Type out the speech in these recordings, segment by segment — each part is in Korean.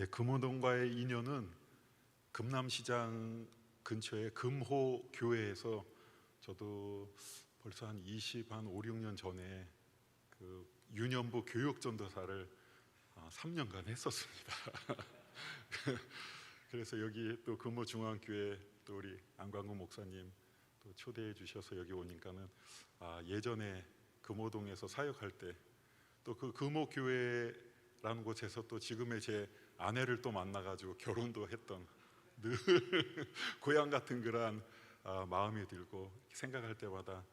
네, 금호동과의 인연은 금남시장 근처의 금호 교회에서 저도 벌써 한 5, 6년 전에 그 유년부 교육전도사를 3년간 했었습니다. 그래서 여기 또 금호중앙교회 또 우리 안광구 목사님 또 초대해 주셔서 여기 오니까는 예전에 금호동에서 사역할 때 또 그 금호교회라는 곳에서 또 지금의 제 아내를 또 만나가지고 결혼도 했던 늘 고향 같은 그러한 마음이 들고 생각할 때마다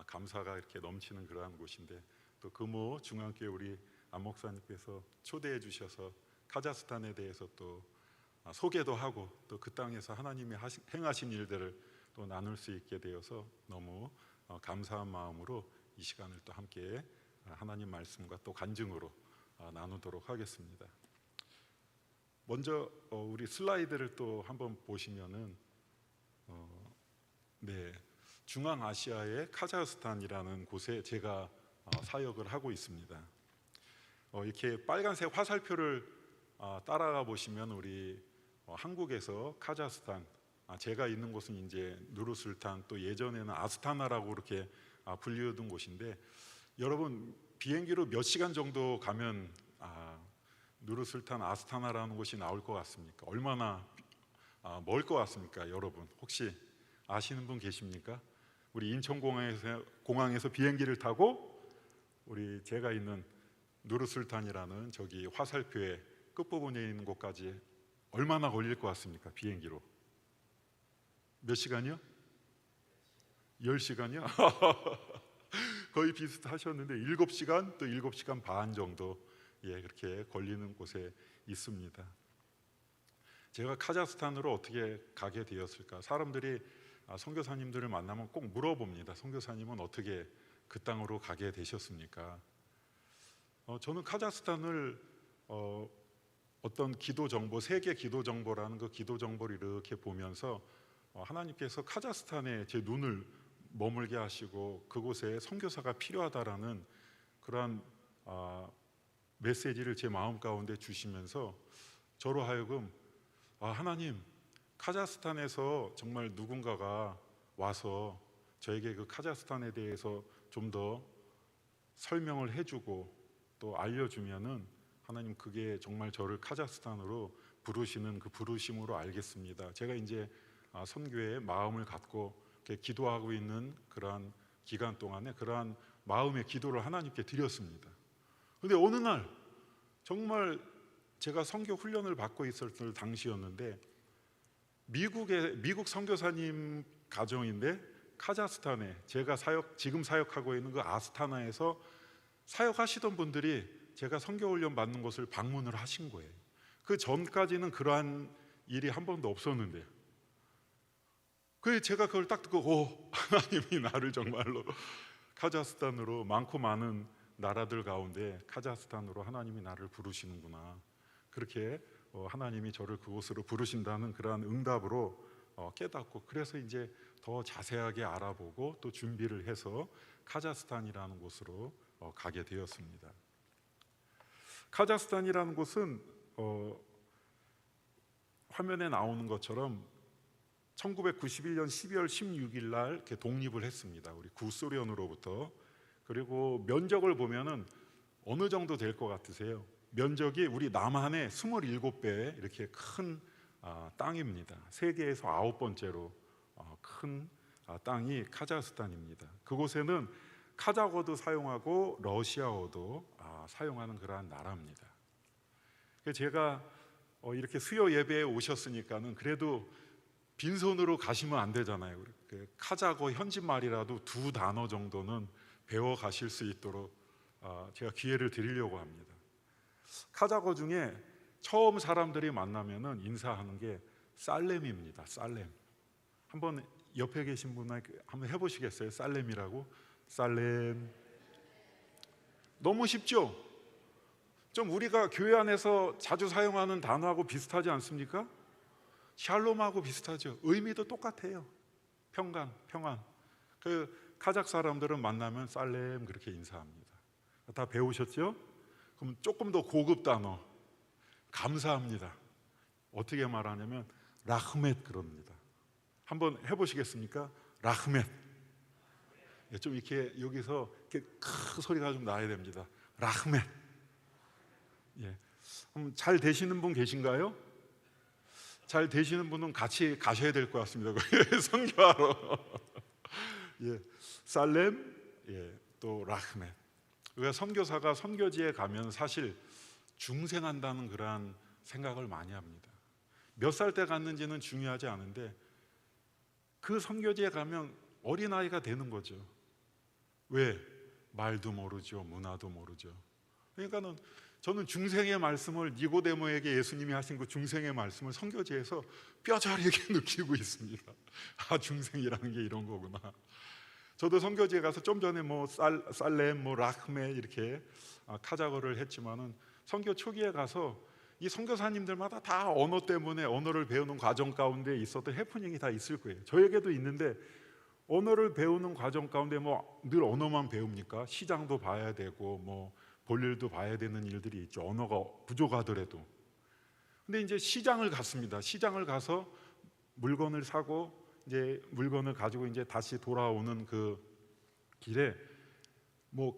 감사가 이렇게 넘치는 그러한 곳인데, 또 금호 중앙교회 우리 안 목사님께서 초대해 주셔서 카자흐스탄에 대해서 또 소개도 하고 또 그 땅에서 하나님이 행하신 일들을 또 나눌 수 있게 되어서 너무 감사한 마음으로 이 시간을 또 함께 하나님 말씀과 또 간증으로 나누도록 하겠습니다. 먼저 우리 슬라이드를 또 한번 보시면은 네, 중앙아시아의 카자흐스탄이라는 곳에 제가 사역을 하고 있습니다. 이렇게 빨간색 화살표를 따라가 보시면 우리 한국에서 카자흐스탄, 제가 있는 곳은 이제 누르술탄, 또 예전에는 아스타나라고 이렇게 불리우던 곳인데, 여러분 비행기로 몇 시간 정도 가면 누르술탄 아스타나라는 곳이 나올 것 같습니까? 얼마나 멀 것 같습니까? 여러분 혹시 아시는 분 계십니까? 우리 인천공항에서 비행기를 타고 우리 제가 있는 누르술탄이라는 저기 화살표의 끝부분에 있는 곳까지 얼마나 걸릴 것 같습니까? 비행기로 몇 시간이요? 10시간이요? 거의 비슷하셨는데 7시간 또 7시간 반 정도 그렇게 걸리는 곳에 있습니다. 제가 카자흐스탄으로 어떻게 가게 되었을까? 사람들이 선교사님들을 만나면 꼭 물어봅니다. 선교사님은 어떻게 그 땅으로 가게 되셨습니까? 저는 카자흐스탄을 어떤 기도 정보, 세계 기도 정보라는 그 기도 정보를 이렇게 보면서 하나님께서 카자흐스탄에 제 눈을 머물게 하시고 그곳에 선교사가 필요하다라는 그러한 메시지를 제 마음 가운데 주시면서 저로 하여금 하나님, 카자흐스탄에서 정말 누군가가 와서 저에게 그 카자흐스탄에 대해서 좀 더 설명을 해주고 또 알려주면은 하나님 그게 정말 저를 카자흐스탄으로 부르시는 그 부르심으로 알겠습니다. 제가 이제 선교에 마음을 갖고 기도하고 있는 그러한 기간 동안에 그러한 마음의 기도를 하나님께 드렸습니다. 근데 어느 날 정말 제가 선교 훈련을 받고 있었을 당시였는데 미국 선교사님 가정인데 카자흐스탄에 제가 지금 사역하고 있는 그 아스타나에서 사역하시던 분들이 제가 선교 훈련 받는 곳을 방문을 하신 거예요. 그 전까지는 그러한 일이 한 번도 없었는데요. 그래서 제가 그걸 딱 듣고 하나님이 나를 정말로 카자흐스탄으로, 많고 많은 나라들 가운데 카자흐스탄으로 하나님이 나를 부르시는구나, 그렇게 하나님이 저를 그곳으로 부르신다는 그러한 응답으로 깨닫고, 그래서 이제 더 자세하게 알아보고 또 준비를 해서 카자흐스탄이라는 곳으로 가게 되었습니다. 카자흐스탄이라는 곳은 화면에 나오는 것처럼 1991년 12월 16일 날 이렇게 독립을 했습니다. 우리 구소련으로부터. 그리고 면적을 보면은 어느 정도 될 것 같으세요? 면적이 우리 남한의 27배 이렇게 큰 땅입니다. 세계에서 9번째로 큰 땅이 카자흐스탄입니다. 그곳에는 카자흐어도 사용하고 러시아어도 사용하는 그러한 나라입니다. 제가 이렇게 수요 예배에 오셨으니까는 그래도 빈손으로 가시면 안 되잖아요. 카자흐어 현지말이라도 2단어 정도는 배워 가실 수 있도록 제가 기회를 드리려고 합니다. 카자흐어 중에 처음 사람들이 만나면은 인사하는 게 살렘입니다. 살렘. 한번 옆에 계신 분에게 한번 해보시겠어요? 살렘이라고? 살렘. 너무 쉽죠? 좀 우리가 교회 안에서 자주 사용하는 단어하고 비슷하지 않습니까? 샬롬하고 비슷하죠. 의미도 똑같아요. 평강, 평안. 그 카자흐 사람들은 만나면 살렘 그렇게 인사합니다. 다 배우셨죠? 그럼 조금 더 고급 단어, 감사합니다. 어떻게 말하냐면 라흐멧 그럽니다. 한번 해보시겠습니까? 라흐멧. 좀 이렇게 여기서 이렇게 큰 소리가 좀 나야 됩니다. 라흐멧. 예. 잘 되시는 분 계신가요? 잘 되시는 분은 같이 가셔야 될 것 같습니다. 선교하러. 예. 살렘, 예. 또 라흐멧. 우리가 선교사가 선교지에 가면 사실 중생한다는 그러한 생각을 많이 합니다. 몇 살 때 갔는지는 중요하지 않은데 그 선교지에 가면 어린아이가 되는 거죠. 왜? 말도 모르죠. 문화도 모르죠. 그러니까는 저는 중생의 말씀을 니고데모에게 예수님이 하신 그 중생의 말씀을 선교지에서 뼈저리게 느끼고 있습니다. 아, 중생이라는 게 이런 거구나. 저도 선교지에 가서 좀 전에 살렘, 라흐메 이렇게 카자흐를 했지만은 선교 초기에 가서 이 선교사님들마다 다 언어 때문에 언어를 배우는 과정 가운데 있었던 해프닝이 다 있을 거예요. 저에게도 있는데 언어를 배우는 과정 가운데 늘 언어만 배웁니까? 시장도 봐야 되고 볼일도 봐야 되는 일들이 있죠. 언어가 부족하더라도. 근데 이제 시장을 갔습니다. 시장을 가서 물건을 사고 이제 물건을 가지고 이제 다시 돌아오는 그 길에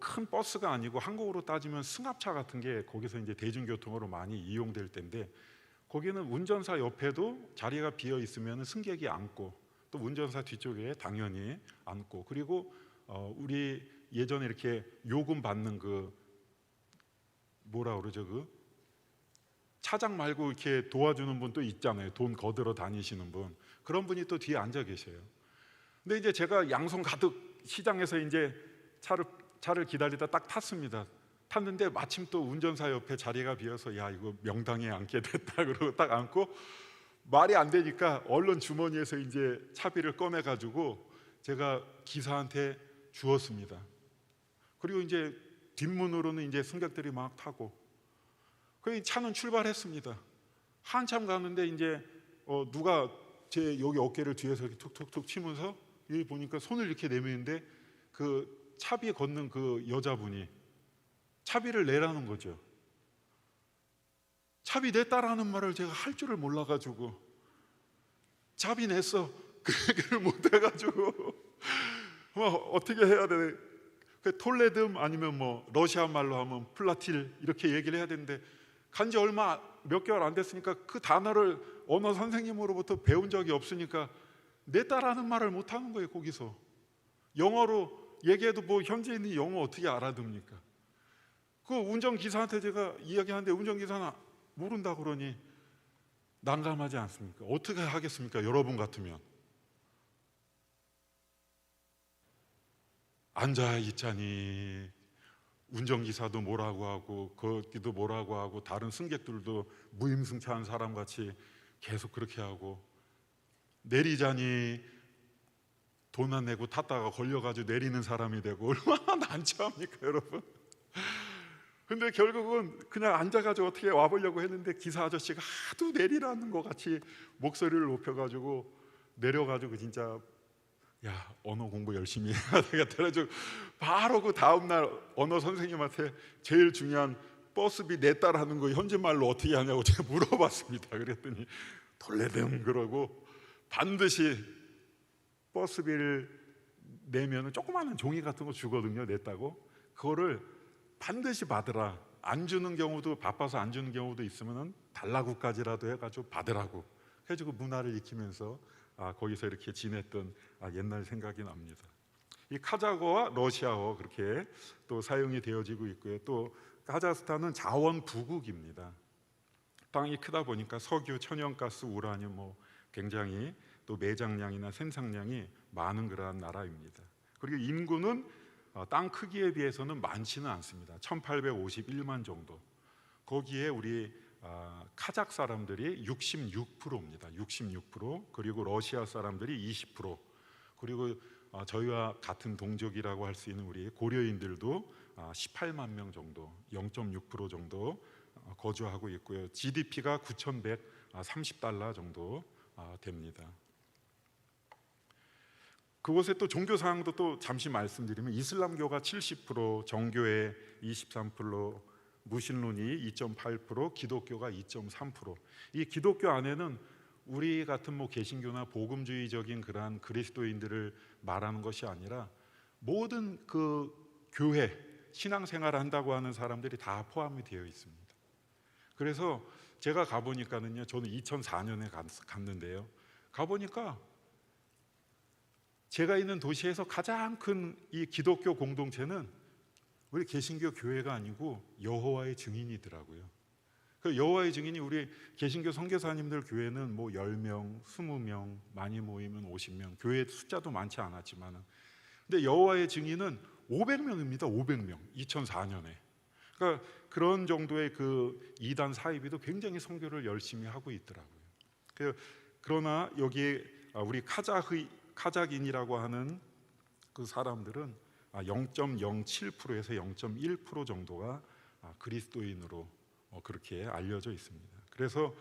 큰 버스가 아니고 한국으로 따지면 승합차 같은 게 거기서 이제 대중교통으로 많이 이용될 텐데 거기는 운전사 옆에도 자리가 비어 있으면 승객이 앉고 또 운전사 뒤쪽에 당연히 앉고 그리고 우리 예전에 이렇게 요금 받는 그 뭐라 그러죠? 그 차장 말고 이렇게 도와주는 분 또 있잖아요. 돈 거들어 다니시는 분. 그런 분이 또 뒤에 앉아 계세요. 근데 이제 제가 양손 가득 시장에서 이제 차를 기다리다 딱 탔습니다. 탔는데 마침 또 운전사 옆에 자리가 비어서 야 이거 명당에 앉게 됐다 그러고 딱 앉고 말이 안 되니까 얼른 주머니에서 이제 차비를 꺼내 가지고 제가 기사한테 주었습니다. 그리고 이제 뒷문으로는 이제 승객들이 막 타고 그 차는 출발했습니다. 한참 가는데 이제 누가 제 여기 어깨를 뒤에서 이렇게 툭툭툭 치면서 여기 보니까 손을 이렇게 내미는데 그 차비 걷는 그 여자분이 차비를 내라는 거죠. 차비 냈다라는 말을 제가 할 줄을 몰라가지고 차비 냈어 그 얘기를 못해가지고 어떻게 해야 되나 그 톨레듬 아니면 러시아 말로 하면 플라틸 이렇게 얘기를 해야 되는데 간지 얼마 몇 개월 안 됐으니까 그 단어를 언어 선생님으로부터 배운 적이 없으니까 냈다라는 말을 못하는 거예요. 거기서 영어로 얘기해도 현지인이 영어 어떻게 알아듣습니까? 그 운전기사한테 제가 이야기하는데 운전기사는 모른다 그러니 난감하지 않습니까? 어떻게 하겠습니까? 여러분 같으면 앉아 있자니 운전기사도 뭐라고 하고 걷기도 뭐라고 하고 다른 승객들도 무임승차한 사람같이 계속 그렇게 하고 내리자니 돈 안 내고 탔다가 걸려가지고 내리는 사람이 되고 얼마나 난처합니까 여러분? 근데 결국은 그냥 앉아가지고 어떻게 와보려고 했는데 기사 아저씨가 하도 내리라는 것 같이 목소리를 높여가지고 내려가지고 진짜 야 언어 공부 열심히 해야 되겠다 그래가지고 바로 그 다음날 언어 선생님한테 제일 중요한 버스비 냈다라는 거 현지말로 어떻게 하냐고 제가 물어봤습니다. 그랬더니 톨레뎀 그러고 반드시 버스비를 내면 조그마한 종이 같은 거 주거든요. 냈다고 그거를 반드시 받으라. 안 주는 경우도 바빠서 안 주는 경우도 있으면 달라고까지라도 해가지고 받으라고 해가지고 문화를 익히면서 거기서 이렇게 지냈던 옛날 생각이 납니다. 이 카자흐어와 러시아어 그렇게 또 사용이 되어지고 있고요. 또 카자흐스탄은 자원부국입니다. 땅이 크다 보니까 석유, 천연가스, 우라늄 굉장히 또 매장량이나 생산량이 많은 그러한 나라입니다. 그리고 인구는 땅 크기에 비해서는 많지는 않습니다. 1851만 정도. 거기에 우리 카자흐 사람들이 66%입니다. 66%. 그리고 러시아 사람들이 20%. 그리고 저희와 같은 동족이라고 할 수 있는 우리 고려인들도 18만 명 정도, 0.6% 정도 거주하고 있고요. GDP가 9,130달러 정도 됩니다. 그곳에 또 종교 사항도 또 잠시 말씀드리면 이슬람교가 70%, 정교회 23%, 무신론이 2.8%, 기독교가 2.3%. 이 기독교 안에는 우리 같은 뭐 개신교나 복음주의적인 그러한 그리스도인들을 말하는 것이 아니라 모든 그 교회 신앙생활 한다고 하는 사람들이 다 포함이 되어 있습니다. 그래서 제가 가보니까는요, 저는 2004년에 갔는데요, 가보니까 제가 있는 도시에서 가장 큰 이 기독교 공동체는 우리 개신교 교회가 아니고 여호와의 증인이더라고요. 그 여호와의 증인이 우리 개신교 선교사님들 교회는 뭐 10명, 20명, 많이 모이면 50명, 교회 숫자도 많지 않았지만은, 근데 여호와의 증인은 500명입니다. 500명. 2004년에. 그러니까 그런 정도의 그 이단 사이비도 굉장히 선교를 열심히 하고 있더라고요. 그러나 여기에 우리 카자흐인이라고 하는 그 사람들은 0.07%에서 0.1% 정도가 그리스도인으로 그렇게 알려져 있습니다. 그래서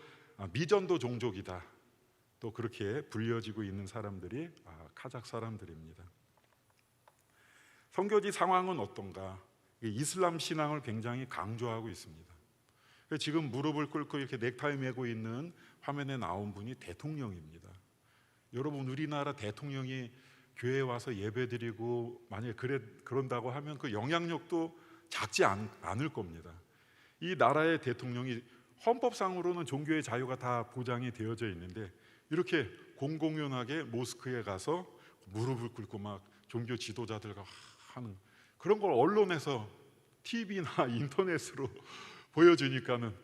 미전도 종족이다, 또 그렇게 불려지고 있는 사람들이 카자흐 사람들입니다. 선교지 상황은 어떤가? 이슬람 신앙을 굉장히 강조하고 있습니다. 지금 무릎을 꿇고 이렇게 넥타이 메고 있는 화면에 나온 분이 대통령입니다. 여러분, 우리나라 대통령이 교회에 와서 예배드리고 만약에 그런다고 하면 그 영향력도 작지 않을 겁니다. 이 나라의 대통령이 헌법상으로는 종교의 자유가 다 보장이 되어져 있는데 이렇게 공공연하게 모스크에 가서 무릎을 꿇고 막 종교 지도자들과 하는 그런 걸 언론에서 TV나 인터넷으로 보여주니까는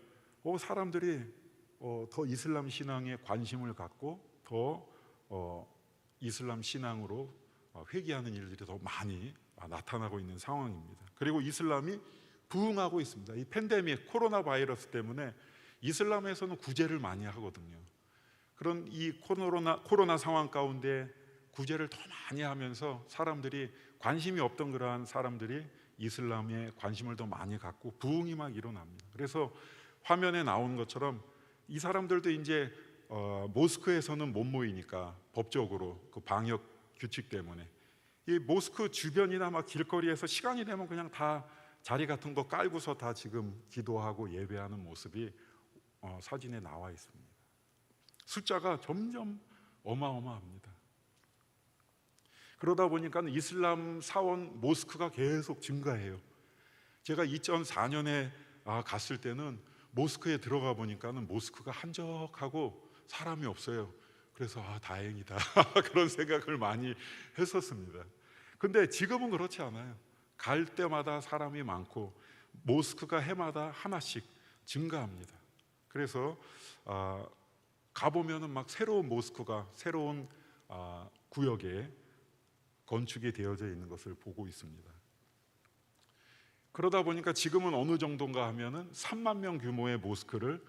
사람들이 더 이슬람 신앙에 관심을 갖고 더 이슬람 신앙으로 회귀하는 일들이 더 많이 나타나고 있는 상황입니다. 그리고 이슬람이 부흥하고 있습니다. 이 팬데믹 코로나 바이러스 때문에 이슬람에서는 구제를 많이 하거든요. 그런 이 코로나 상황 가운데 구제를 더 많이 하면서 사람들이 관심이 없던 그러한 사람들이 이슬람에 관심을 더 많이 갖고 부흥이 막 일어납니다. 그래서 화면에 나오는 것처럼 이 사람들도 이제 모스크에서는 못 모이니까 법적으로 그 방역 규칙 때문에 이 모스크 주변이나 막 길거리에서 시간이 되면 그냥 다 자리 같은 거 깔고서 다 지금 기도하고 예배하는 모습이 사진에 나와 있습니다. 숫자가 점점 어마어마합니다. 그러다 보니까 이슬람 사원 모스크가 계속 증가해요. 제가 2004년에 갔을 때는 모스크에 들어가 보니까는 모스크가 한적하고 사람이 없어요. 그래서 다행이다 그런 생각을 많이 했었습니다. 근데 지금은 그렇지 않아요. 갈 때마다 사람이 많고 모스크가 해마다 하나씩 증가합니다. 그래서 가보면은 막 새로운 모스크가 새로운 구역에 건축이 되어져 있는 것을 보고 있습니다. 그러다 보니까 지금은 어느 정도인가 하면은 3만 명 규모의 모스크를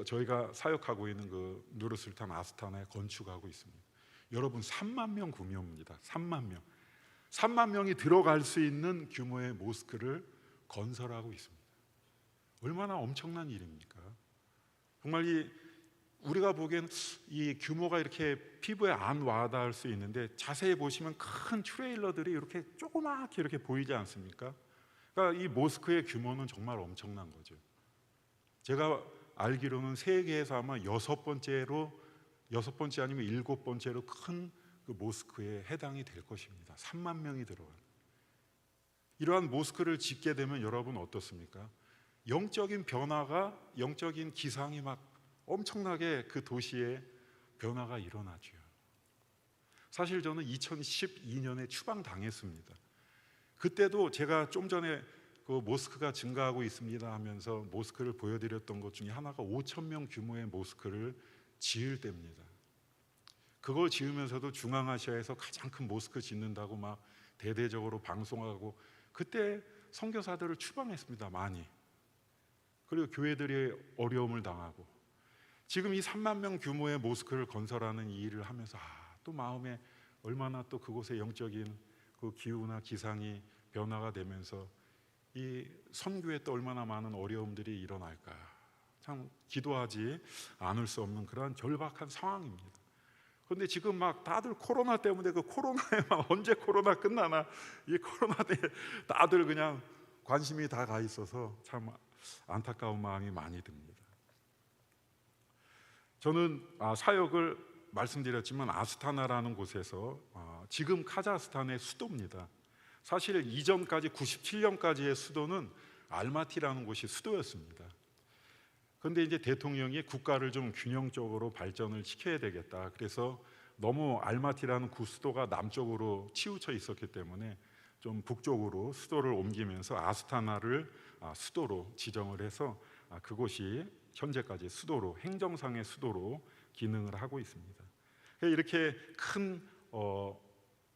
저희가 사역하고 있는 그 누르술탄 아스타나에 건축하고 있습니다. 여러분, 3만 명 규모입니다. 3만 명. 3만 명이 들어갈 수 있는 규모의 모스크를 건설하고 있습니다. 얼마나 엄청난 일입니까? 정말 우리가 보기엔 이 규모가 이렇게 피부에 안 와닿을 수 있는데 자세히 보시면 큰 트레일러들이 이렇게 조그맣게 이렇게 보이지 않습니까? 그러니까 이 모스크의 규모는 정말 엄청난 거죠. 제가 알기로는 세계에서 아마 6번째 아니면 7번째로 큰 그 모스크에 해당이 될 것입니다. 3만 명이 들어가요. 이러한 모스크를 짓게 되면 여러분 어떻습니까? 영적인 변화가, 영적인 기상이 막 엄청나게 그 도시에 변화가 일어나죠. 사실 저는 2012년에 추방당했습니다. 그때도 제가 좀 전에 그 모스크가 증가하고 있습니다 하면서 모스크를 보여드렸던 것 중에 하나가 5천 명 규모의 모스크를 지을 때입니다. 그걸 지으면서도 중앙아시아에서 가장 큰 모스크 짓는다고 막 대대적으로 방송하고 그때 선교사들을 추방했습니다. 많이. 그리고 교회들이 어려움을 당하고 지금 이 3만 명 규모의 모스크를 건설하는 이 일을 하면서 또 마음에 얼마나 또 그곳의 영적인 그 기후나 기상이 변화가 되면서 이 선교에 또 얼마나 많은 어려움들이 일어날까, 참 기도하지 않을 수 없는 그러한 절박한 상황입니다. 그런데 지금 막 다들 코로나 때문에 그 코로나에 막 언제 코로나 끝나나 이 코로나 때 다들 그냥 관심이 다 가 있어서 참 안타까운 마음이 많이 듭니다. 저는 사역을 말씀드렸지만 아스타나라는 곳에서 지금 카자흐스탄의 수도입니다. 사실 이전까지 97년까지의 수도는 알마티라는 곳이 수도였습니다. 그런데 이제 대통령이 국가를 좀 균형적으로 발전을 시켜야 되겠다. 그래서 너무 알마티라는 구수도가 남쪽으로 치우쳐 있었기 때문에 좀 북쪽으로 수도를 옮기면서 아스타나를 수도로 지정을 해서 그곳이 현재까지 수도로, 행정상의 수도로 기능을 하고 있습니다. 이렇게 큰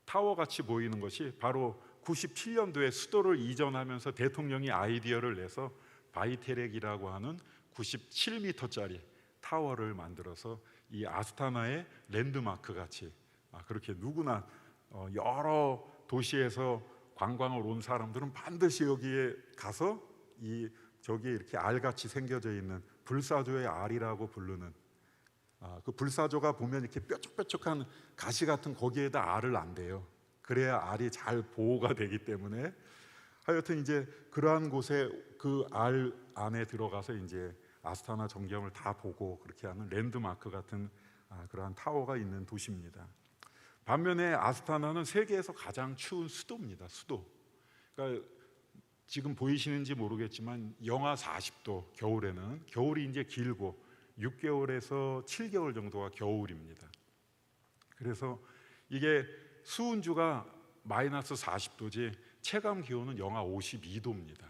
타워같이 보이는 것이 바로 97년도에 수도를 이전하면서 대통령이 아이디어를 내서 바이테렉이라고 하는 97m짜리 타워를 만들어서 이 아스타나의 랜드마크 같이 그렇게 누구나 여러 도시에서 관광을 온 사람들은 반드시 여기에 가서 저기에 이렇게 알같이 생겨져 있는 불사조의 알이라고 부르는 그 불사조가 보면 이렇게 뾰족뾰족한 가시 같은 거기에다 알을 안 대요. 그래야 알이 잘 보호가 되기 때문에 하여튼 이제 그러한 곳에 그 알 안에 들어가서 이제 아스타나 전경을 다 보고 그렇게 하는 랜드마크 같은 그러한 타워가 있는 도시입니다. 반면에 아스타나는 세계에서 가장 추운 수도입니다. 수도. 그러니까 지금 보이시는지 모르겠지만 영하 40도 겨울에는 겨울이 이제 길고 6개월에서 7개월 정도가 겨울입니다. 그래서 이게 수은주가 마이너스 40도지 체감 기온은 영하 52도입니다.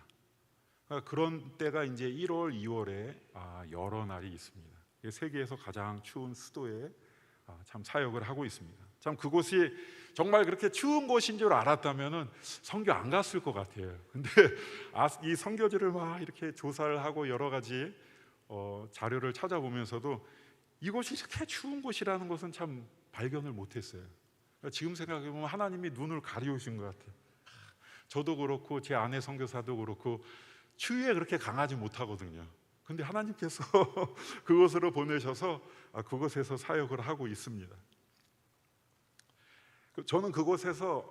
그러니까 그런 때가 이제 1월, 2월에 여러 날이 있습니다. 세계에서 가장 추운 수도에 참 사역을 하고 있습니다. 참 그곳이 정말 그렇게 추운 곳인 줄 알았다면은 선교 안 갔을 것 같아요. 근데 이 선교지를 막 이렇게 조사를 하고 여러 가지 자료를 찾아보면서도 이곳이 이렇게 추운 곳이라는 것은 참 발견을 못했어요. 그러니까 지금 생각해 보면 하나님이 눈을 가리우신 것 같아요. 저도 그렇고 제 아내 선교사도 그렇고 추위에 그렇게 강하지 못하거든요. 근데 하나님께서 그곳으로 보내셔서 그곳에서 사역을 하고 있습니다. 저는 그곳에서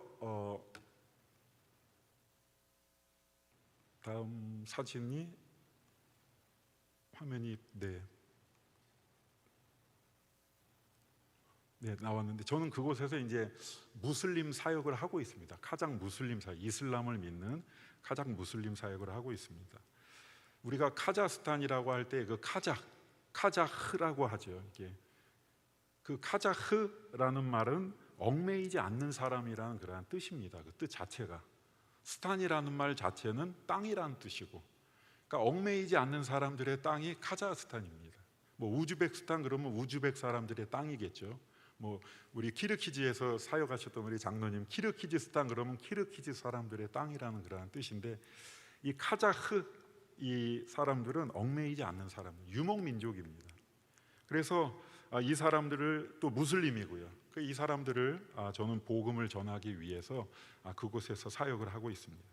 다음 사진이 화면이 나왔는데 저는 그곳에서 이제 무슬림 사역을 하고 있습니다. 카자흐 무슬림 사역, 이슬람을 믿는 카자흐 무슬림 사역을 하고 있습니다. 우리가 카자흐스탄이라고 할 때 그 카자흐라고 하죠. 이게 그 카자흐라는 말은 얽매이지 않는 사람이라는 그러한 뜻입니다. 그 뜻 자체가 스탄이라는 말 자체는 땅이라는 뜻이고, 그러니까 얽매이지 않는 사람들의 땅이 카자흐스탄입니다. 뭐 우즈베크스탄 그러면 우즈벡 사람들의 땅이겠죠. 뭐 우리 키르키즈에서 사역하셨던 우리 장로님 키르키즈스탄 그러면 키르키즈 사람들의 땅이라는 그러한 뜻인데, 이 카자흐 이 사람들은 얽매이지 않는 사람, 유목민족입니다. 그래서 이 사람들을 또 무슬림이고요. 이 사람들을 저는 복음을 전하기 위해서 그곳에서 사역을 하고 있습니다.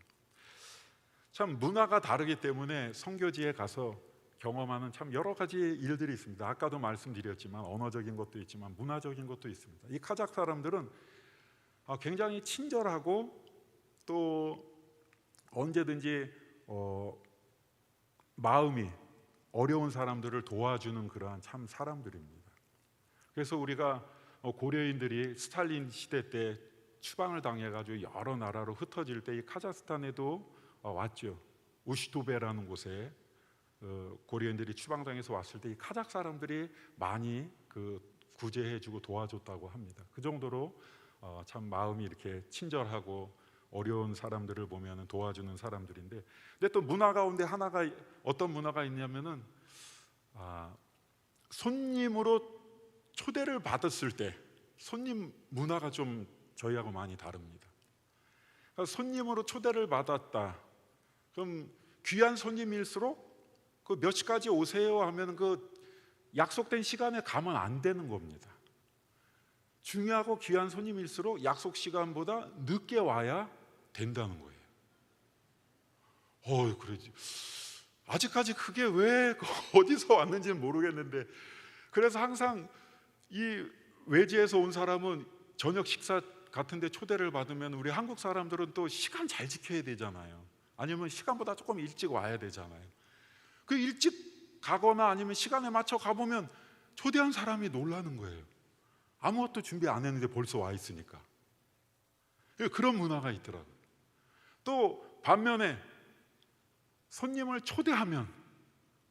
참 문화가 다르기 때문에 선교지에 가서 경험하는 참 여러 가지 일들이 있습니다. 아까도 말씀드렸지만 언어적인 것도 있지만 문화적인 것도 있습니다. 이 카자흐 사람들은 굉장히 친절하고 또 언제든지 마음이 어려운 사람들을 도와주는 그러한 참 사람들입니다. 그래서 우리가 고려인들이 스탈린 시대 때 추방을 당해가지고 여러 나라로 흩어질 때 이 카자흐스탄에도 왔죠. 우시토베라는 곳에 고려인들이 추방당해서 왔을 때 이 카자흐 사람들이 많이 구제해주고 도와줬다고 합니다. 그 정도로 참 마음이 이렇게 친절하고 어려운 사람들을 보면 도와주는 사람들인데, 근데 또 문화 가운데 하나가 어떤 문화가 있냐면은 손님으로 초대를 받았을 때 손님 문화가 좀 저희하고 많이 다릅니다. 그러니까 손님으로 초대를 받았다. 그럼 귀한 손님일수록 그 몇 시까지 오세요 하면 그 약속된 시간에 가면 안 되는 겁니다. 중요하고 귀한 손님일수록 약속 시간보다 늦게 와야 된다는 거예요. 그러지. 아직까지 그게 왜 어디서 왔는지는 모르겠는데, 그래서 항상 이 외지에서 온 사람은 저녁 식사 같은데 초대를 받으면 우리 한국 사람들은 또 시간 잘 지켜야 되잖아요. 아니면 시간보다 조금 일찍 와야 되잖아요. 그 일찍 가거나 아니면 시간에 맞춰 가보면 초대한 사람이 놀라는 거예요. 아무것도 준비 안 했는데 벌써 와 있으니까. 그런 문화가 있더라고요. 또 반면에 손님을 초대하면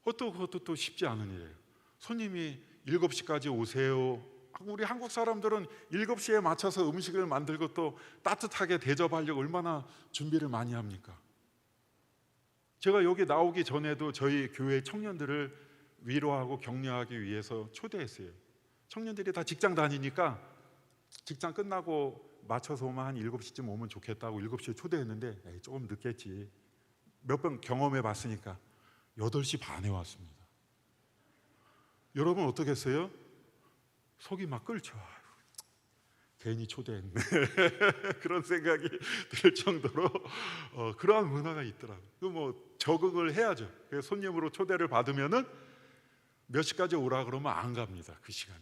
그것도 또 쉽지 않은 일이에요. 손님이 7시까지 오세요. 우리 한국 사람들은 7시에 맞춰서 음식을 만들고 또 따뜻하게 대접하려고 얼마나 준비를 많이 합니까? 제가 여기 나오기 전에도 저희 교회 청년들을 위로하고 격려하기 위해서 초대했어요. 청년들이 다 직장 다니니까 직장 끝나고 맞춰서 오면 한 7시쯤 오면 좋겠다고 7시에 초대했는데 에이, 조금 늦겠지. 몇 번 경험해 봤으니까 8시 반에 왔습니다. 여러분 어떻겠어요? 속이 막 끓죠. 괜히 초대했네 그런 생각이 들 정도로 그러한 문화가 있더라고요. 뭐 적응을 해야죠. 그래서 손님으로 초대를 받으면은 몇 시까지 오라 그러면 안 갑니다. 그 시간에.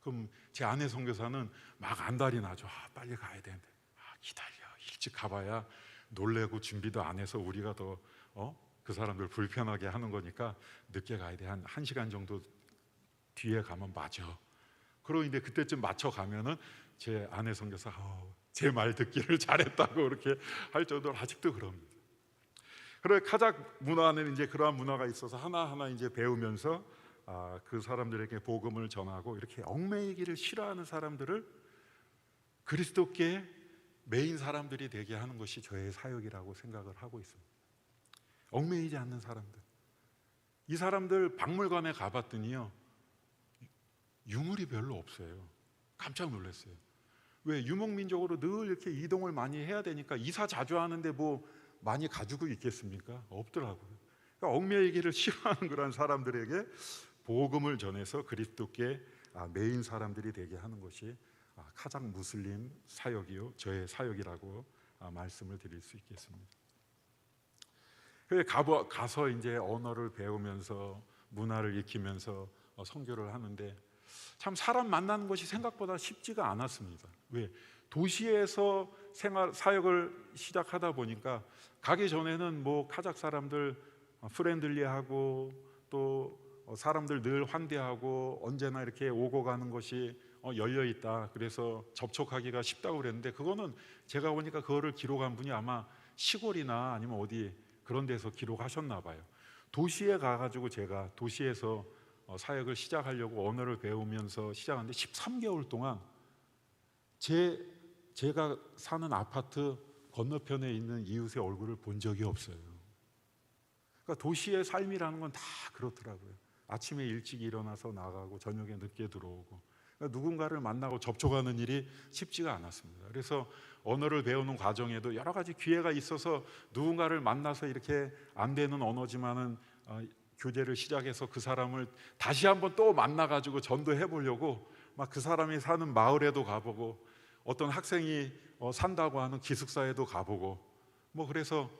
그럼 제 아내 선교사는 막 안달이 나죠. 빨리 가야 되는데 기다려. 일찍 가봐야 놀래고 준비도 안 해서 우리가 더 그 사람들 불편하게 하는 거니까 늦게 가야 돼. 한 1시간 정도 뒤에 가면 맞아. 그러고 이제 그때쯤 맞춰 가면은 제 아내 선교사 제 말 듣기를 잘했다고 그렇게 할 정도로 아직도 그럽니다. 그래 카작 문화는 이제 그러한 문화가 있어서 하나하나 이제 배우면서 그 사람들에게 복음을 전하고 이렇게 얽매이기를 싫어하는 사람들을 그리스도께 매인 사람들이 되게 하는 것이 저의 사역이라고 생각을 하고 있습니다. 얽매이지 않는 사람들. 이 사람들 박물관에 가봤더니요 유물이 별로 없어요. 깜짝 놀랐어요. 왜 유목민족으로 늘 이렇게 이동을 많이 해야 되니까 이사 자주 하는데 뭐 많이 가지고 있겠습니까? 없더라고요. 그러니까 얽매이기를 싫어하는 그런 사람들에게 복음을 전해서 그리스도께 매인 사람들이 되게 하는 것이 카작 무슬림 사역이요 저의 사역이라고 말씀을 드릴 수 있겠습니다. 가서 이제 언어를 배우면서 문화를 익히면서 선교를 하는데 참 사람 만나는 것이 생각보다 쉽지가 않았습니다. 왜? 도시에서 사역을 시작하다 보니까 가기 전에는 뭐 카작 사람들 프렌들리하고 또 사람들 늘 환대하고 언제나 이렇게 오고 가는 것이 열려 있다. 그래서 접촉하기가 쉽다고 그랬는데 그거는 제가 보니까 그거를 기록한 분이 아마 시골이나 아니면 어디 그런 데서 기록하셨나 봐요. 도시에 가가지고 제가 도시에서 사역을 시작하려고 언어를 배우면서 시작하는데 13개월 동안 제가 사는 아파트 건너편에 있는 이웃의 얼굴을 본 적이 없어요. 그러니까 도시의 삶이라는 건 다 그렇더라고요. 아침에 일찍 일어나서 나가고 저녁에 늦게 들어오고 그러니까 누군가를 만나고 접촉하는 일이 쉽지가 않았습니다. 그래서 언어를 배우는 과정에도 여러 가지 기회가 있어서 누군가를 만나서 이렇게 안 되는 언어지만은 교제를 시작해서 그 사람을 다시 한번 또 만나가지고 전도해 보려고 막 그 사람이 사는 마을에도 가보고 어떤 학생이 산다고 하는 기숙사에도 가보고 뭐 그래서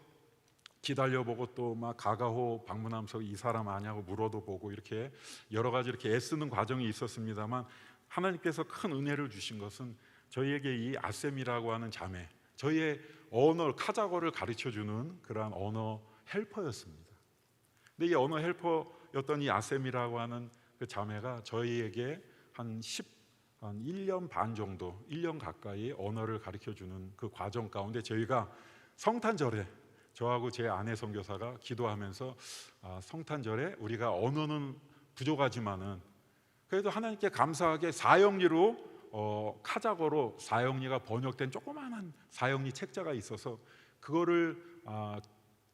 기다려보고 또 막 가가호 방문하면서 이 사람 아냐고 물어도 보고 이렇게 여러 가지 이렇게 애쓰는 과정이 있었습니다만 하나님께서 큰 은혜를 주신 것은 저희에게 이 아셈이라고 하는 자매, 저희의 언어 카자거를 가르쳐주는 그러한 언어 헬퍼였습니다. 근데 이 언어 헬퍼였던 이 아셈이라고 하는 그 자매가 저희에게 한 1년 반 정도, 1년 가까이 언어를 가르쳐주는 그 과정 가운데 저희가 성탄절에 저하고 제 아내 선교사가 기도하면서 성탄절에 우리가 언어는 부족하지만은 그래도 하나님께 감사하게 사형리로 카자거로 사형리가 번역된 조그마한 사형리 책자가 있어서 그거를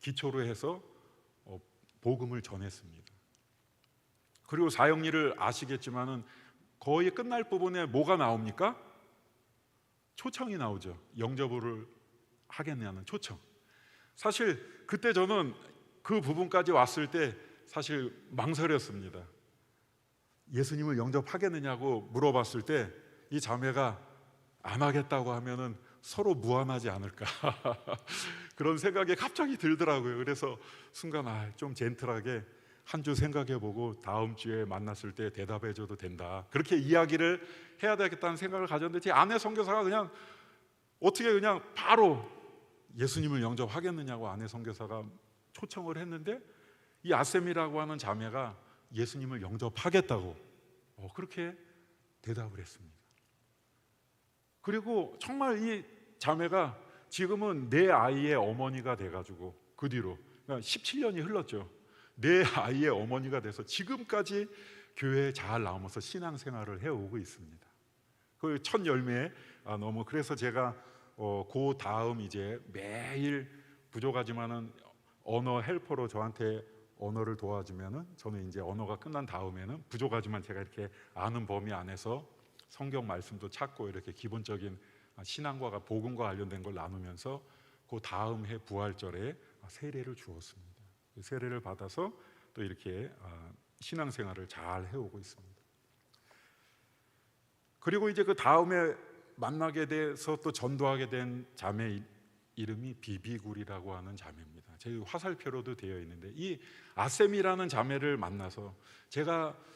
기초로 해서 복음을 전했습니다. 그리고 사형리를 아시겠지만은 거의 끝날 부분에 뭐가 나옵니까? 초청이 나오죠. 영접을 하겠냐는 초청. 사실 그때 저는 그 부분까지 왔을 때 사실 망설였습니다. 예수님을 영접하겠느냐고 물어봤을 때 이 자매가 안 하겠다고 하면은 서로 무안하지 않을까 그런 생각이 갑자기 들더라고요. 그래서 순간 좀 젠틀하게 한 주 생각해보고 다음 주에 만났을 때 대답해줘도 된다 그렇게 이야기를 해야 되겠다는 생각을 가졌는데 제 아내 선교사가 그냥 어떻게 그냥 바로 예수님을 영접하겠느냐고 아내 선교사가 초청을 했는데 이 아셈이라고 하는 자매가 예수님을 영접하겠다고 그렇게 대답을 했습니다. 그리고 정말 이 자매가 지금은 내 아이의 어머니가 돼가지고 그 뒤로 17년이 흘렀죠. 내 아이의 어머니가 돼서 지금까지 교회에 잘 나오면서 신앙생활을 해오고 있습니다. 그 첫 열매에 너무 그래서 제가 그 다음 이제 매일 부족하지만은 언어 헬퍼로 저한테 언어를 도와주면은 저는 이제 언어가 끝난 다음에는 부족하지만 제가 이렇게 아는 범위 안에서 성경 말씀도 찾고 이렇게 기본적인 신앙과 복음과 관련된 걸 나누면서 그 다음 해 부활절에 세례를 주었습니다. 그 세례를 받아서 또 이렇게 신앙생활을 잘 해오고 있습니다. 그리고 이제 그 다음에 만나게 돼서 또 전도하게 된 자매 이름이 비비굴이라고 하는 자매입니다. 제 화살표로도 되어 있는데 이 아셈이라는 자매를 만나서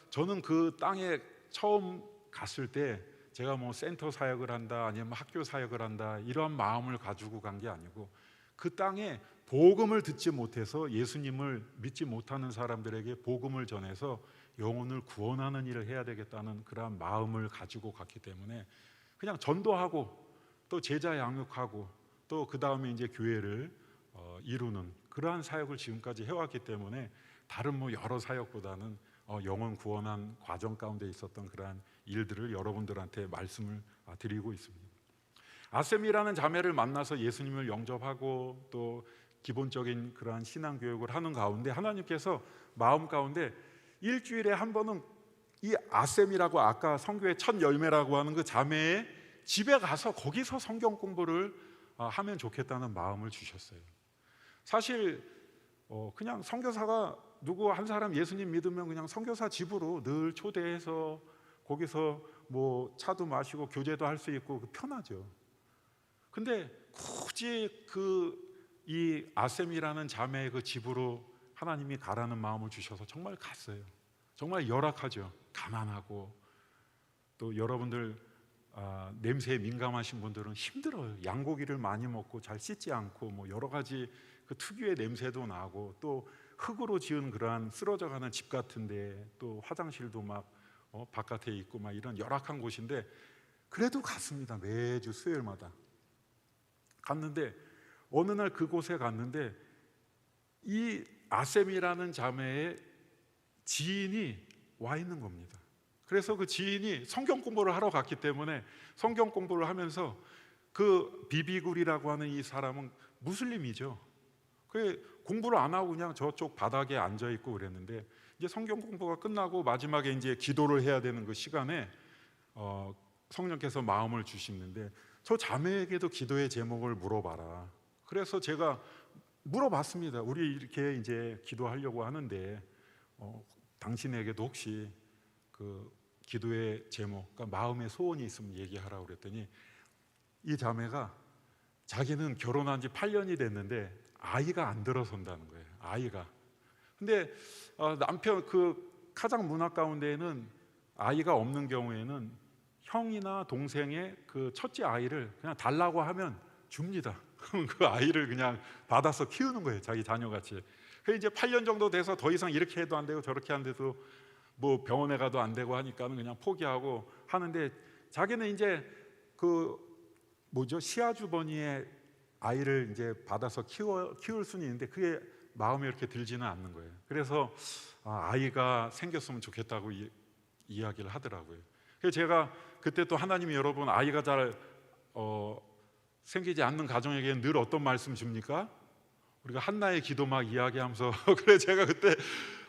저는 그 땅에 처음 갔을 때 제가 뭐 센터 사역을 한다 아니면 학교 사역을 한다 이런 마음을 가지고 간 게 아니고 그 땅에 복음을 듣지 못해서 예수님을 믿지 못하는 사람들에게 복음을 전해서 영혼을 구원하는 일을 해야 되겠다는 그런 마음을 가지고 갔기 때문에 그냥 전도하고 또 제자 양육하고 또 그 다음에 이제 교회를 이루는 그러한 사역을 지금까지 해왔기 때문에 다른 뭐 여러 사역보다는 영혼 구원한 과정 가운데 있었던 그러한 일들을 여러분들한테 말씀을 드리고 있습니다. 아셈이라는 자매를 만나서 예수님을 영접하고 또 기본적인 그러한 신앙 교육을 하는 가운데 하나님께서 마음 가운데 일주일에 한 번은 이 아셈이라고 아까 선교의 첫 열매라고 하는 그 자매의 집에 가서 거기서 성경 공부를 하면 좋겠다는 마음을 주셨어요. 사실 그냥 선교사가 누구 한 사람 예수님 믿으면 그냥 선교사 집으로 늘 초대해서 거기서 뭐 차도 마시고 교제도 할 수 있고 편하죠. 근데 굳이 이 아셈이라는 자매의 그 집으로 하나님이 가라는 마음을 주셔서 정말 갔어요. 정말 열악하죠. 가난하고 또 여러분들 냄새에 민감하신 분들은 힘들어요. 양고기를 많이 먹고 잘 씻지 않고 뭐 여러 가지 그 특유의 냄새도 나고 또 흙으로 지은 그러한 쓰러져가는 집 같은데 또 화장실도 막 바깥에 있고 막 이런 열악한 곳인데 그래도 갔습니다. 매주 수요일마다 갔는데 어느 날 그곳에 갔는데 이 아셈이라는 자매의 지인이 와 있는 겁니다. 그래서 그 지인이 성경 공부를 하러 갔기 때문에 성경 공부를 하면서 그 비비굴이라고 하는 이 사람은 무슬림이죠. 그 공부를 안 하고 그냥 저쪽 바닥에 앉아 있고 그랬는데 이제 성경 공부가 끝나고 마지막에 이제 기도를 해야 되는 그 시간에 성령께서 마음을 주시는데 저 자매에게도 기도의 제목을 물어봐라. 그래서 제가 물어봤습니다. 우리 이렇게 이제 기도하려고 하는데 당신에게도 혹시 그 기도의 제목, 그러니까 마음의 소원이 있으면 얘기하라고 그랬더니 이 자매가 자기는 결혼한 지 8년이 됐는데 아이가 안 들어선다는 거예요. 아이가. 근데 남편 그 카자흐 문화 가운데에는 아이가 없는 경우에는 형이나 동생의 그 첫째 아이를 그냥 달라고 하면 줍니다. 그 아이를 그냥 받아서 키우는 거예요. 자기 자녀같이. 그 이제 8년 정도 돼서 더 이상 이렇게 해도 안 되고 저렇게 안 돼도 뭐 병원에 가도 안 되고 하니까는 그냥 포기하고 하는데 자기는 이제 그 시아주버니의 아이를 이제 받아서 키울 수는 있는데 그게 마음에 이렇게 들지는 않는 거예요. 그래서 아이가 생겼으면 좋겠다고 이야기를 하더라고요. 그래서 제가 그때 또 하나님이 여러분 아이가 잘 생기지 않는 가정에게는 늘 어떤 말씀 줍니까? 우리가 한나의 기도 막 이야기하면서 그래 제가 그때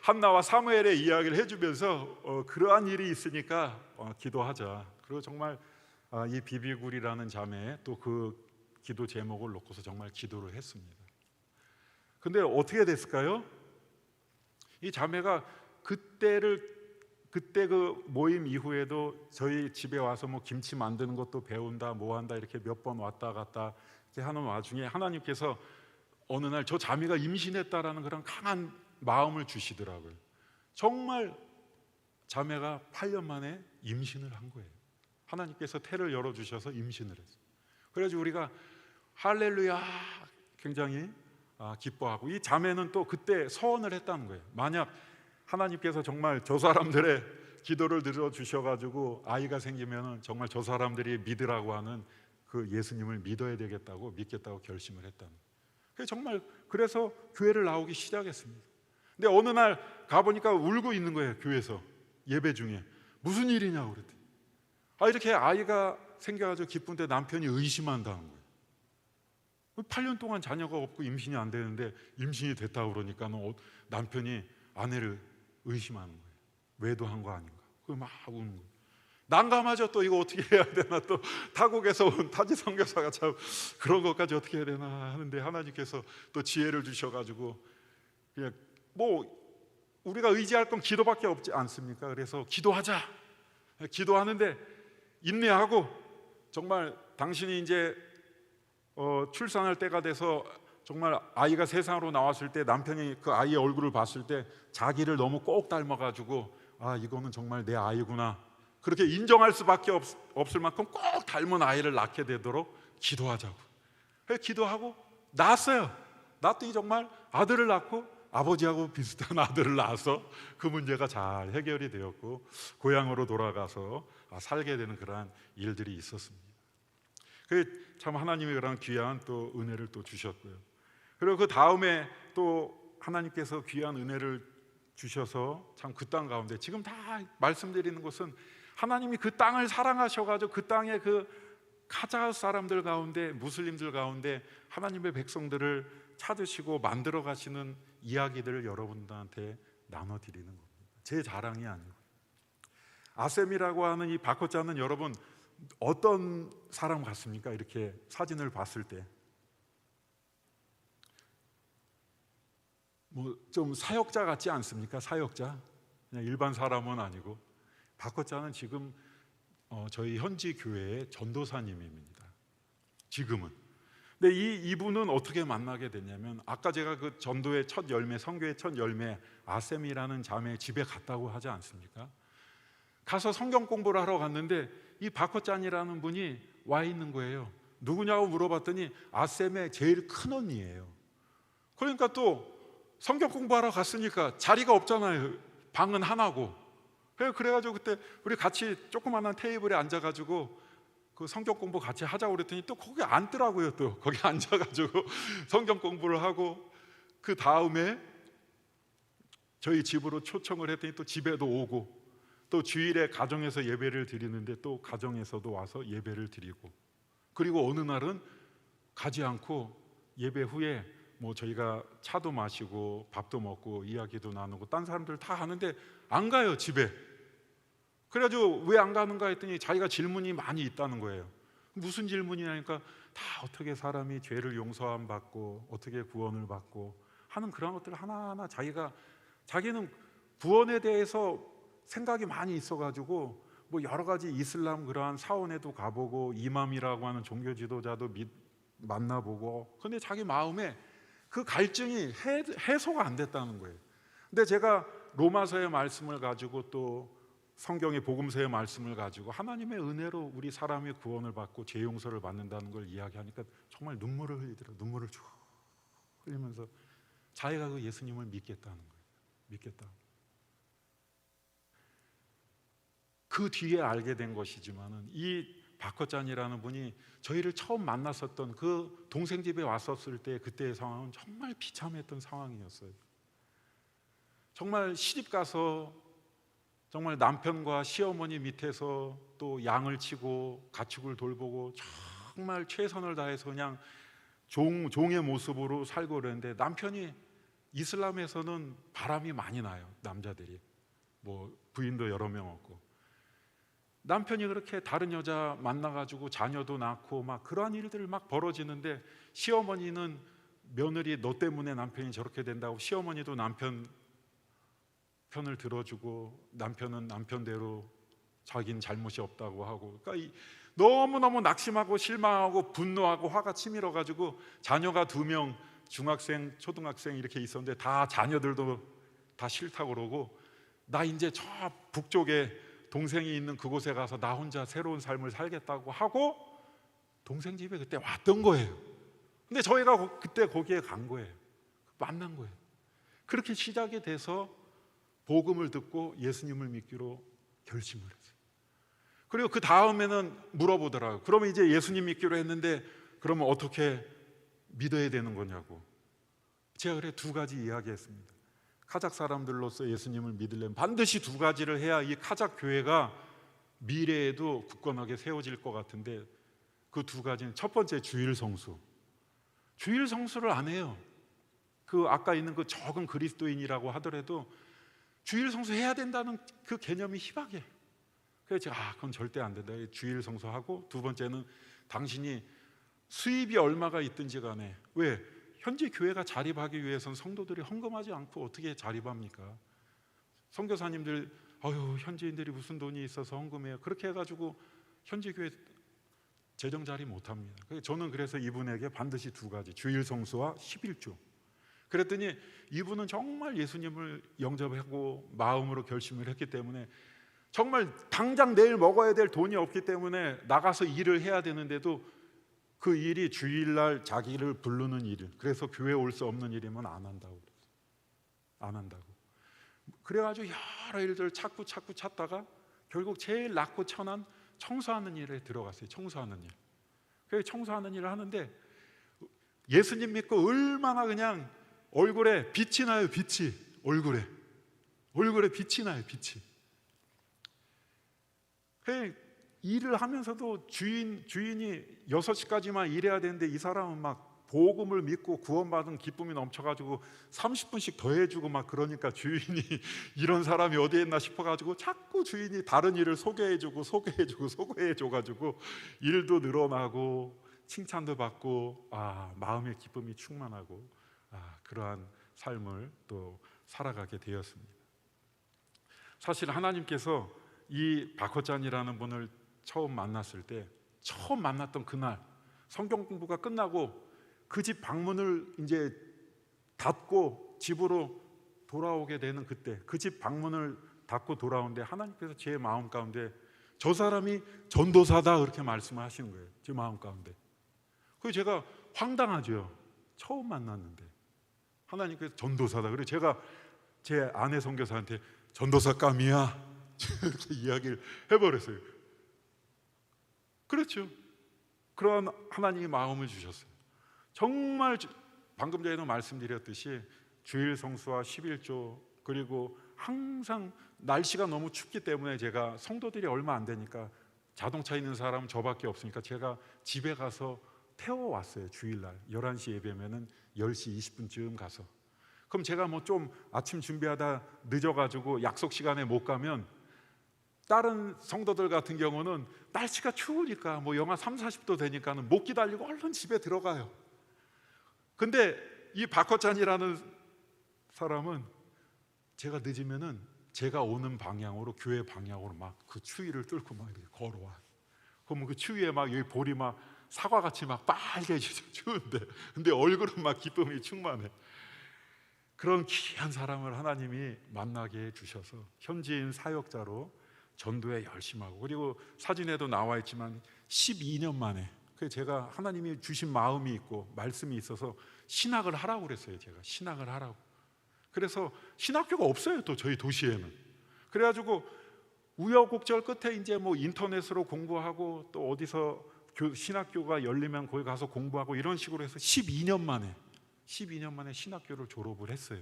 한나와 사무엘의 이야기를 해주면서 그러한 일이 있으니까 기도하자. 그리고 정말 이 비비굴이라는 자매 또 그 기도 제목을 놓고서 정말 기도를 했습니다. 근데 어떻게 됐을까요? 이 자매가 그때 그 모임 이후에도 저희 집에 와서 뭐 김치 만드는 것도 배운다 뭐 한다 이렇게 몇 번 왔다 갔다 이렇게 하는 와중에 하나님께서 어느 날 저 자매가 임신했다라는 그런 강한 마음을 주시더라고요. 정말 자매가 8년 만에 임신을 한 거예요. 하나님께서 태를 열어주셔서 임신을 했어요. 그래서 우리가 할렐루야 굉장히 기뻐하고, 이 자매는 또 그때 서원을 했다는 거예요. 만약 하나님께서 정말 저 사람들의 기도를 들어주셔가지고 아이가 생기면 정말 저 사람들이 믿으라고 하는 그 예수님을 믿어야 되겠다고, 믿겠다고 결심을 했다는 거예요. 정말 그래서 교회를 나오기 시작했습니다. 근데 어느 날 가보니까 울고 있는 거예요. 교회에서 예배 중에. 무슨 일이냐고 그랬더니 이렇게 아이가 생겨가지고 기쁜데 남편이 의심한다는 거예요. 8년 동안 자녀가 없고 임신이 안 되는데 임신이 됐다고 그러니까 남편이 아내를 의심하는 거예요. 외도한 거 아닌가. 막 우는 거예요. 난감하죠. 또 이거 어떻게 해야 되나. 또 타국에서 온 타지 선교사가 참 그런 것까지 어떻게 해야 되나 하는데, 하나님께서 또 지혜를 주셔가지고 그냥 우리가 의지할 건 기도밖에 없지 않습니까? 그래서 기도하자. 기도하는데 인내하고, 정말 당신이 이제 출산할 때가 돼서 정말 아이가 세상으로 나왔을 때 남편이 그 아이의 얼굴을 봤을 때 자기를 너무 꼭 닮아가지고 이거는 정말 내 아이구나, 그렇게 인정할 수밖에 없을 만큼 꼭 닮은 아이를 낳게 되도록 기도하자고. 그래서 기도하고 낳았어요. 낳더니 정말 아들을 낳고 아버지하고 비슷한 아들을 낳아서 그 문제가 잘 해결이 되었고 고향으로 돌아가서 살게 되는 그러한 일들이 있었습니다. 참 하나님이 그런 귀한 또 은혜를 또 주셨고요. 그리고 그 다음에 또 하나님께서 귀한 은혜를 주셔서 참 그 땅 가운데, 지금 다 말씀드리는 것은 하나님이 그 땅을 사랑하셔가지고 그 땅의 그 카자흐 사람들 가운데, 무슬림들 가운데 하나님의 백성들을 찾으시고 만들어 가시는 이야기들을 여러분들한테 나눠드리는 겁니다. 제 자랑이 아니고. 아셈이라고 하는 이 바코자는 여러분 어떤 사람 같습니까? 이렇게 사진을 봤을 때 좀 사역자 같지 않습니까? 사역자, 그냥 일반 사람은 아니고. 바코자는 지금 저희 현지 교회의 전도사님입니다. 지금은. 근데 이분은 어떻게 만나게 됐냐면, 아까 제가 그 전도의 첫 열매, 선교의 첫 열매 아셈이라는 자매의 집에 갔다고 하지 않습니까? 가서 성경 공부를 하러 갔는데 이 바코짠이라는 분이 와 있는 거예요. 누구냐고 물어봤더니 아셈의 제일 큰 언니예요. 그러니까 또 성경 공부하러 갔으니까 자리가 없잖아요. 방은 하나고. 그래가지고 그때 우리 같이 조그마한 테이블에 앉아가지고 그 성경 공부 같이 하자고 그랬더니 또 거기 앉더라고요. 또 거기 앉아가지고 성경 공부를 하고, 그 다음에 저희 집으로 초청을 했더니 또 집에도 오고, 또 주일에 가정에서 예배를 드리는데 또 가정에서도 와서 예배를 드리고, 그리고 어느 날은 가지 않고 예배 후에 저희가 차도 마시고 밥도 먹고 이야기도 나누고 딴 사람들 다 하는데 안 가요, 집에. 그래가지고 왜 안 가는가 했더니 자기가 질문이 많이 있다는 거예요. 무슨 질문이냐니까 다 어떻게 사람이 죄를 용서함 받고 어떻게 구원을 받고 하는 그런 것들 하나하나 자기는 구원에 대해서 생각이 많이 있어가지고 여러 가지 이슬람 그러한 사원에도 가보고 이맘이라고 하는 종교 지도자도 만나보고, 근데 자기 마음에 그 갈증이 해소가 안 됐다는 거예요. 근데 제가 로마서의 말씀을 가지고 또 성경의 복음서의 말씀을 가지고 하나님의 은혜로 우리 사람이 구원을 받고 죄 용서를 받는다는 걸 이야기하니까 정말 눈물을 흘리더라고요. 눈물을 쭉 흘리면서 자기가 그 예수님을 믿겠다는 거예요. 믿겠다. 그 뒤에 알게 된 것이지만은 이 바커짠이라는 분이 저희를 처음 만났었던 그 동생 집에 왔었을 때 그때의 상황은 정말 비참했던 상황이었어요. 정말 시집 가서 정말 남편과 시어머니 밑에서 또 양을 치고 가축을 돌보고 정말 최선을 다해서 그냥 종의 모습으로 살고 그랬는데, 남편이 이슬람에서는 바람이 많이 나요. 남자들이 부인도 여러 명 없고, 남편이 그렇게 다른 여자 만나가지고 자녀도 낳고 막 그러한 일들이 막 벌어지는데, 시어머니는 며느리 너 때문에 남편이 저렇게 된다고 시어머니도 남편 편을 들어주고, 남편은 남편대로 자기는 잘못이 없다고 하고, 그러니까 너무너무 낙심하고 실망하고 분노하고 화가 치밀어가지고 자녀가 2명 중학생, 초등학생 이렇게 있었는데 다 자녀들도 다 싫다고 그러고, 나 이제 저 북쪽에 동생이 있는 그곳에 가서 나 혼자 새로운 삶을 살겠다고 하고 동생 집에 그때 왔던 거예요. 근데 저희가 그때 거기에 간 거예요. 만난 거예요. 그렇게 시작이 돼서 복음을 듣고 예수님을 믿기로 결심을 했어요. 그리고 그 다음에는 물어보더라고요. 그러면 이제 예수님 믿기로 했는데 그러면 어떻게 믿어야 되는 거냐고. 제가 그래 두 가지 이야기했습니다. 카작 사람들로서 예수님을 믿으려면 반드시 두 가지를 해야 이 카작 교회가 미래에도 굳건하게 세워질 것 같은데, 그 두 가지는, 첫 번째 주일 성수. 주일 성수를 안 해요. 그 아까 있는 그 적은 그리스도인이라고 하더라도 주일 성수해야 된다는 그 개념이 희박해. 그래서 제가 그건 절대 안 된다. 주일 성수하고, 두 번째는 당신이 수입이 얼마가 있든지 간에, 왜? 현지 교회가 자립하기 위해서는 성도들이 헌금하지 않고 어떻게 자립합니까? 선교사님들 현지인들이 무슨 돈이 있어서 헌금해요. 그렇게 해가지고 현지 교회 재정 자립 못합니다. 저는 그래서 이분에게 반드시 두 가지, 주일 성수와 11조. 그랬더니 이분은 정말 예수님을 영접하고 마음으로 결심을 했기 때문에, 정말 당장 내일 먹어야 될 돈이 없기 때문에 나가서 일을 해야 되는데도 그 일이 주일날 자기를 부르는 일, 그래서 교회 올 수 없는 일이면 안 한다고. 안 한다고. 그래가지고 여러 일들 찾고 찾다가 결국 제일 낮고 천한 청소하는 일에 들어갔어요. 청소하는 일. 그래서 청소하는 일을 하는데 예수님 믿고 얼마나 그냥 얼굴에 빛이 나요. 빛이 얼굴에 빛이 나요. 빛이. 일을 하면서도 주인이 6시까지만 일해야 되는데 이 사람은 막 복음을 믿고 구원받은 기쁨이 넘쳐가지고 30분씩 더 해주고 막 그러니까 주인이 이런 사람이 어디 있나 싶어가지고 자꾸 주인이 다른 일을 소개해줘가지고 일도 늘어나고 칭찬도 받고 마음의 기쁨이 충만하고 그러한 삶을 또 살아가게 되었습니다. 사실 하나님께서 이 바코짠이라는 분을 처음 만났을 때, 처음 만났던 그날 성경 공부가 끝나고 그 집 방문을 이제 닫고 집으로 돌아오게 되는 그때, 그 집 방문을 닫고 돌아오는데 하나님께서 제 마음 가운데 저 사람이 전도사다 그렇게 말씀하시는 거예요. 제 마음 가운데. 그래서 제가 황당하죠. 처음 만났는데 하나님께서 전도사다. 그래서 제가 제 아내 선교사한테 전도사감이야 이렇게 이야기를 해버렸어요. 그렇죠. 그런 하나님이 마음을 주셨어요. 정말 방금 전에도 말씀드렸듯이 주일 성수와 11조, 그리고 항상 날씨가 너무 춥기 때문에 제가 성도들이 얼마 안 되니까 자동차 있는 사람은 저밖에 없으니까 제가 집에 가서 태워왔어요. 주일날 11시 예배면은 10시 20분쯤 가서. 그럼 제가 뭐 좀 아침 준비하다 늦어가지고 약속 시간에 못 가면 다른 성도들 같은 경우는 날씨가 추우니까 뭐 영하 3, 40도 되니까는 못 기다리고 얼른 집에 들어가요. 근데 이 바코짠이라는 사람은 제가 늦으면은 제가 오는 방향으로, 교회 방향으로 막 그 추위를 뚫고 막 이렇게 걸어와. 그러면 그 추위에 막 여기 볼이 막 사과같이 막 빨개지죠. 추운데 근데 얼굴은 막 기쁨이 충만해. 그런 귀한 사람을 하나님이 만나게 해주셔서 현지인 사역자로 전도에 열심하고, 그리고 사진에도 나와 있지만 12년 만에 제가 하나님이 주신 마음이 있고 말씀이 있어서 신학을 하라고 그랬어요. 제가 신학을 하라고. 그래서 신학교가 없어요. 또 저희 도시에는. 그래가지고 우여곡절 끝에 이제 뭐 인터넷으로 공부하고 또 어디서 신학교가 열리면 거기 가서 공부하고 이런 식으로 해서 12년 만에 신학교를 졸업을 했어요.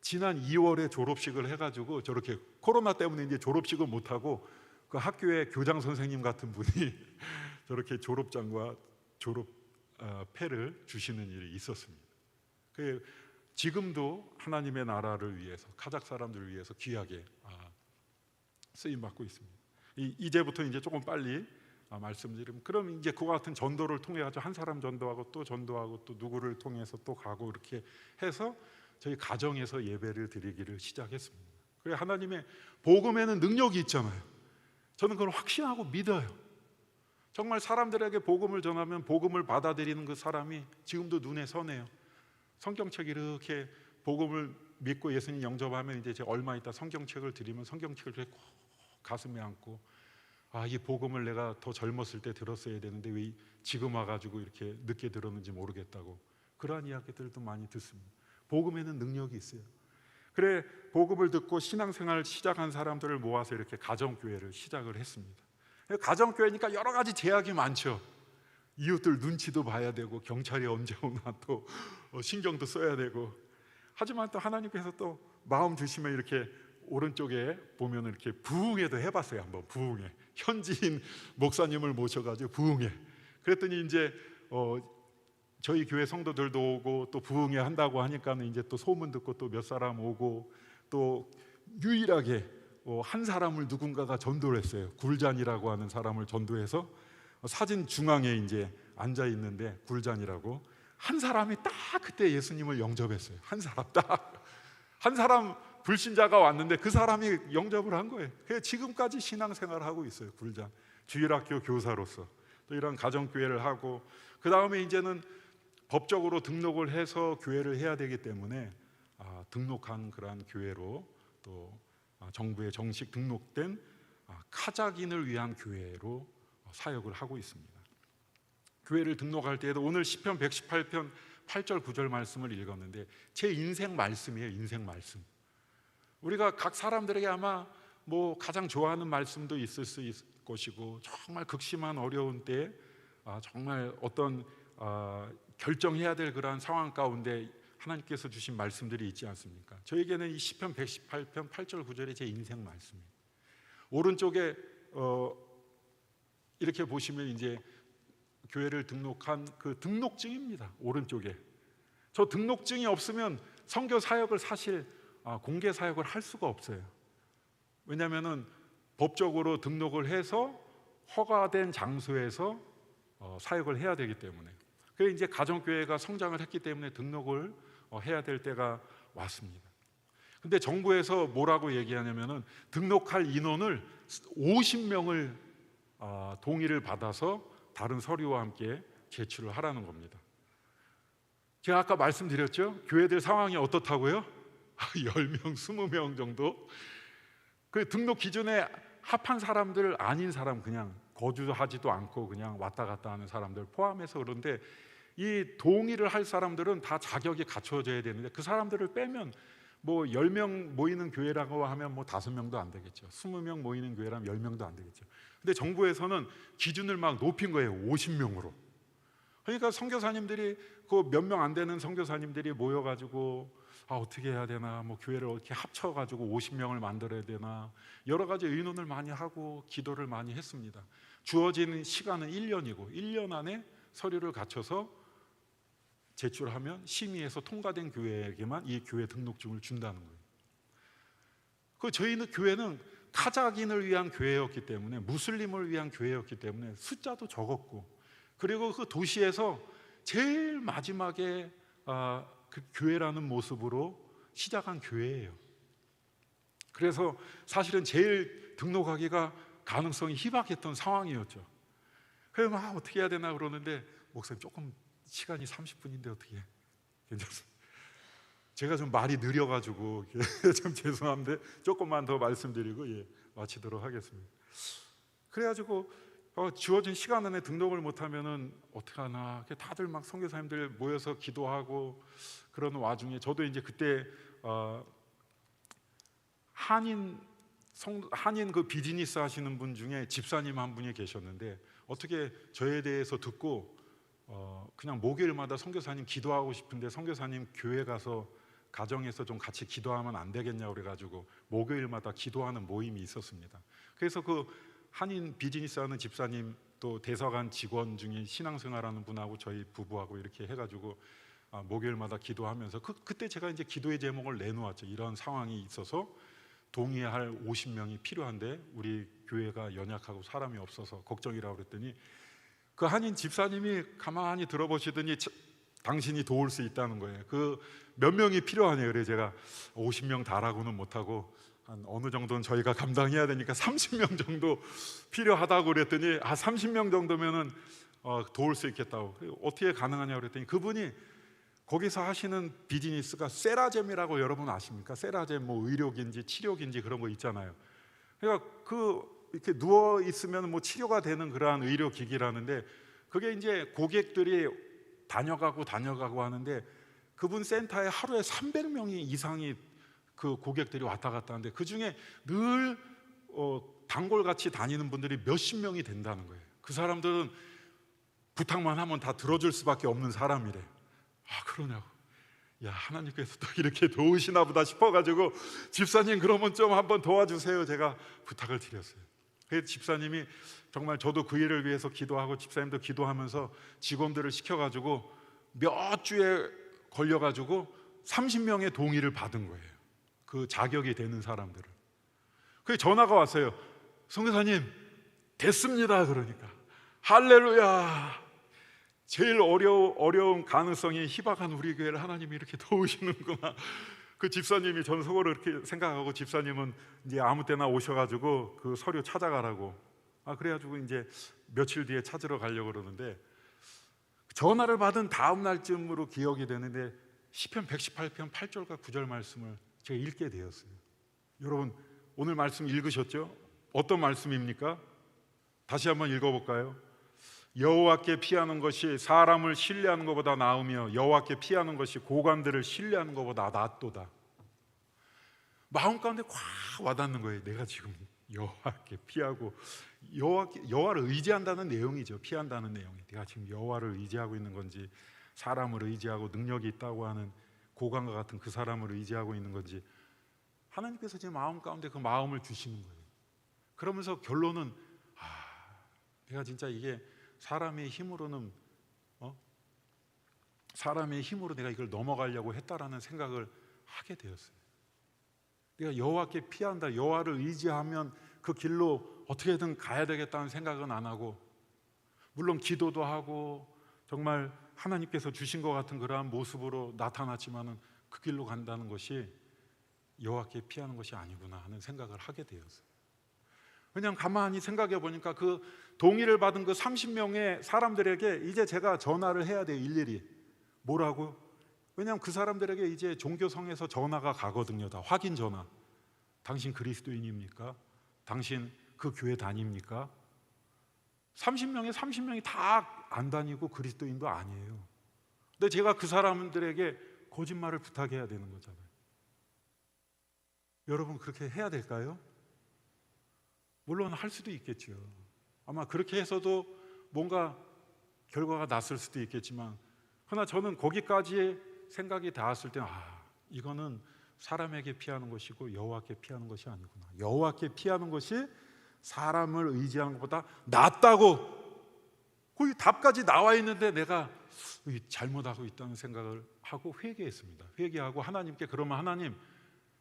지난 2월에 졸업식을 해가지고, 저렇게 코로나 때문에 이제 졸업식을 못하고 그 학교의 교장 선생님 같은 분이 저렇게 졸업장과 졸업패를 주시는 일이 있었습니다. 지금도 하나님의 나라를 위해서, 카작 사람들을 위해서 귀하게 쓰임 받고 있습니다. 이제부터 이제 조금 빨리 말씀드리면, 그럼 이제 그와 같은 전도를 통해 가지고 한 사람 전도하고 또 전도하고 또 누구를 통해서 또 가고 이렇게 해서 저희 가정에서 예배를 드리기를 시작했습니다. 그래, 하나님의 복음에는 능력이 있잖아요. 저는 그걸 확신하고 믿어요. 정말 사람들에게 복음을 전하면 복음을 받아들이는 그 사람이 지금도 눈에 선해요. 성경책 이렇게 복음을 믿고 예수님 영접하면 이제 제가 얼마 있다 성경책을 드리면 성경책을 꼭 가슴에 안고 이 복음을 내가 더 젊었을 때 들었어야 되는데 왜 지금 와가지고 이렇게 늦게 들었는지 모르겠다고, 그러한 이야기들도 많이 듣습니다. 복음에는 능력이 있어요. 그래, 복음을 듣고 신앙생활을 시작한 사람들을 모아서 이렇게 가정교회를 시작을 했습니다. 가정교회니까 여러 가지 제약이 많죠. 이웃들 눈치도 봐야 되고, 경찰이 언제 오나 또 신경도 써야 되고. 하지만 또 하나님께서 또 마음 주시면 이렇게 오른쪽에 보면 이렇게 부흥회도 해봤어요. 한번 부흥회, 현지인 목사님을 모셔가지고 부흥회. 그랬더니 이제 저희 교회 성도들도 오고, 또 부흥회 한다고 하니까는 이제 또 소문 듣고 또 몇 사람 오고, 또 유일하게 한 사람을 누군가가 전도를 했어요. 굴잔이라고 하는 사람을 전도해서 사진 중앙에 이제 앉아 있는데, 굴잔이라고 한 사람이 딱 그때 예수님을 영접했어요. 한 사람, 딱 한 사람 불신자가 왔는데 그 사람이 영접을 한 거예요. 그래서 지금까지 신앙생활을 하고 있어요. 굴잔 주일학교 교사로서 또 이런 가정교회를 하고, 그 다음에 이제는 법적으로 등록을 해서 교회를 해야 되기 때문에 등록한 그러한 교회로, 또 정부에 정식 등록된 카자긴을 위한 교회로 사역을 하고 있습니다. 교회를 등록할 때에도 오늘 시편 118편 8절 9절 말씀을 읽었는데, 제 인생 말씀이에요. 인생 말씀. 우리가 각 사람들에게 아마 뭐 가장 좋아하는 말씀도 있을 수 있을 것이고, 정말 극심한 어려운 때에 정말 어떤 결정해야 될 그러한 상황 가운데 하나님께서 주신 말씀들이 있지 않습니까? 저에게는 이 시편 118편 8절 9절이 제 인생 말씀이에요. 오른쪽에 이렇게 보시면 이제 교회를 등록한 그 등록증입니다. 오른쪽에. 저 등록증이 없으면 선교 사역을 사실 공개 사역을 할 수가 없어요. 왜냐하면은 법적으로 등록을 해서 허가된 장소에서 사역을 해야 되기 때문에. 그래서 이제 가정교회가 성장을 했기 때문에 등록을 해야 될 때가 왔습니다. 근데 정부에서 뭐라고 얘기하냐면은 등록할 인원을 50명을 동의를 받아서 다른 서류와 함께 제출을 하라는 겁니다. 제가 아까 말씀드렸죠? 교회들 상황이 어떻다고요? 10명, 20명 정도? 그 등록 기준에 합한 사람들 아닌 사람, 그냥 거주하지도 않고 그냥 왔다 갔다 하는 사람들 포함해서 그런데, 이 동의를 할 사람들은 다 자격이 갖춰져야 되는데, 그 사람들을 빼면 뭐 10명 모이는 교회라고 하면 뭐 5명도 안 되겠죠. 20명 모이는 교회라면 10명도 안 되겠죠. 근데 정부에서는 기준을 막 높인 거예요. 50명으로. 그러니까 선교사님들이 그 몇 명 안 되는 선교사님들이 모여가지고 어떻게 해야 되나, 뭐 교회를 이렇게 합쳐가지고 50명을 만들어야 되나, 여러 가지 의논을 많이 하고 기도를 많이 했습니다. 주어진 시간은 1년이고 1년 안에 서류를 갖춰서 제출하면 심의해서 통과된 교회에게만 이 교회 등록증을 준다는 거예요. 저희는 교회는 카자긴을 위한 교회였기 때문에, 무슬림을 위한 교회였기 때문에 숫자도 적었고, 그리고 그 도시에서 제일 마지막에 그 교회라는 모습으로 시작한 교회예요. 그래서 사실은 제일 등록하기가 가능성이 희박했던 상황이었죠. 그래서 어떻게 해야 되나 그러는데, 목사님 조금 시간이 30분인데 어떻게 해? 괜찮습니다. 제가 좀 말이 느려가지고 좀 죄송한데 조금만 더 말씀드리고 마치도록 하겠습니다. 그래가지고 주어진 시간 안에 등록을 못하면은 어떻게 하나, 다들 막 선교사님들 모여서 기도하고 그러는 와중에, 저도 이제 그때 한인 그 비즈니스 하시는 분 중에 집사님 한 분이 계셨는데, 어떻게 저에 대해서 듣고 그냥 목요일마다 선교사님 기도하고 싶은데 선교사님 교회 가서 가정에서 좀 같이 기도하면 안 되겠냐고 그래가지고 목요일마다 기도하는 모임이 있었습니다. 그래서 그 한인 비즈니스 하는 집사님, 또 대사관 직원 중에 신앙생활하는 분하고 저희 부부하고 이렇게 해가지고 목요일마다 기도하면서 그때 제가 이제 기도의 제목을 내놓았죠. 이런 상황이 있어서 동의할 50명이 필요한데 우리 교회가 연약하고 사람이 없어서 걱정이라고 그랬더니, 그 한인 집사님이 가만히 들어보시더니 당신이 도울 수 있다는 거예요. 그 몇 명이 필요하네요. 그래서 제가 50명 다라고는 못하고 한 어느 정도는 저희가 감당해야 되니까 30명 정도 필요하다고 그랬더니 30명 정도면은 도울 수 있겠다고. 어떻게 가능하냐고 그랬더니, 그분이 거기서 하시는 비즈니스가 세라젬이라고 여러분 아십니까? 세라젬 뭐 의료기인지 치료기인지 그런 거 있잖아요. 그러니까 그 이렇게 누워 있으면 뭐 치료가 되는 그러한 의료기기라는데, 그게 이제 고객들이 다녀가고 하는데, 그분 센터에 하루에 300명이 이상이 그 고객들이 왔다 갔다 하는데, 그 중에 늘 단골같이 다니는 분들이 몇십 명이 된다는 거예요. 그 사람들은 부탁만 하면 다 들어줄 수밖에 없는 사람이래. 아, 그러냐고. 야, 하나님께서 또 이렇게 도우시나 보다 싶어가지고, 집사님 그러면 좀 한번 도와주세요, 제가 부탁을 드렸어요. 그래서 집사님이 정말, 저도 그 일을 위해서 기도하고 집사님도 기도하면서 직원들을 시켜가지고 몇 주에 걸려가지고 30명의 동의를 받은 거예요. 그 자격이 되는 사람들을. 그게 전화가 왔어요. 선교사님 됐습니다. 그러니까 할렐루야. 제일 어려운 가능성이 희박한 우리 교회를 하나님이 이렇게 도우시는구나. 그 집사님이, 전 속으로 이렇게 생각하고, 집사님은 이제 아무 때나 오셔가지고 그 서류 찾아가라고. 그래가지고 이제 며칠 뒤에 찾으러 가려고 그러는데, 전화를 받은 다음 날쯤으로 기억이 되는데 시편 118편 8절과 9절 말씀을 제가 읽게 되었어요. 여러분 오늘 말씀 읽으셨죠? 어떤 말씀입니까? 다시 한번 읽어볼까요? 여호와께 피하는 것이 사람을 신뢰하는 것보다 나으며 여호와께 피하는 것이 고관들을 신뢰하는 것보다 낫도다. 마음 가운데 확 와닿는 거예요. 내가 지금 여호와께 피하고, 여호와를 의지한다는 내용이죠. 피한다는 내용이. 내가 지금 여호와를 의지하고 있는 건지, 사람을 의지하고 능력이 있다고 하는 고관과 같은 그 사람을 의지하고 있는 건지, 하나님께서 제 마음 가운데 그 마음을 주시는 거예요. 그러면서 결론은, 내가 진짜 이게 사람의 힘으로는 사람의 힘으로 내가 이걸 넘어가려고 했다라는 생각을 하게 되었어요. 내가 여호와께 피한다, 여호와를 의지하면 그 길로 어떻게든 가야 되겠다는 생각은 안 하고, 물론 기도도 하고 정말 하나님께서 주신 것 같은 그러한 모습으로 나타났지만은 그 길로 간다는 것이 여호와께 피하는 것이 아니구나 하는 생각을 하게 되었어요. 그냥 가만히 생각해 보니까 그 동의를 받은 그 30명의 사람들에게 이제 제가 전화를 해야 돼요. 일일이. 뭐라고? 왜냐하면 그 사람들에게 이제 종교성에서 전화가 가거든요. 다 확인 전화. 당신 그리스도인입니까? 당신 그 교회 다닙니까? 30명이 다 안 다니고 그리스도인도 아니에요. 근데 제가 그 사람들에게 거짓말을 부탁해야 되는 거잖아요. 여러분 그렇게 해야 될까요? 물론 할 수도 있겠죠. 아마 그렇게 해서도 뭔가 결과가 났을 수도 있겠지만, 그러나 저는 거기까지 생각이 닿았을 때, 이거는 사람에게 피하는 것이고 여호와께 피하는 것이 아니구나. 여호와께 피하는 것이 사람을 의지하는 것보다 낫다고, 거기 답까지 나와 있는데 내가 잘못하고 있다는 생각을 하고 회개했습니다. 회개하고 하나님께, 그러면 하나님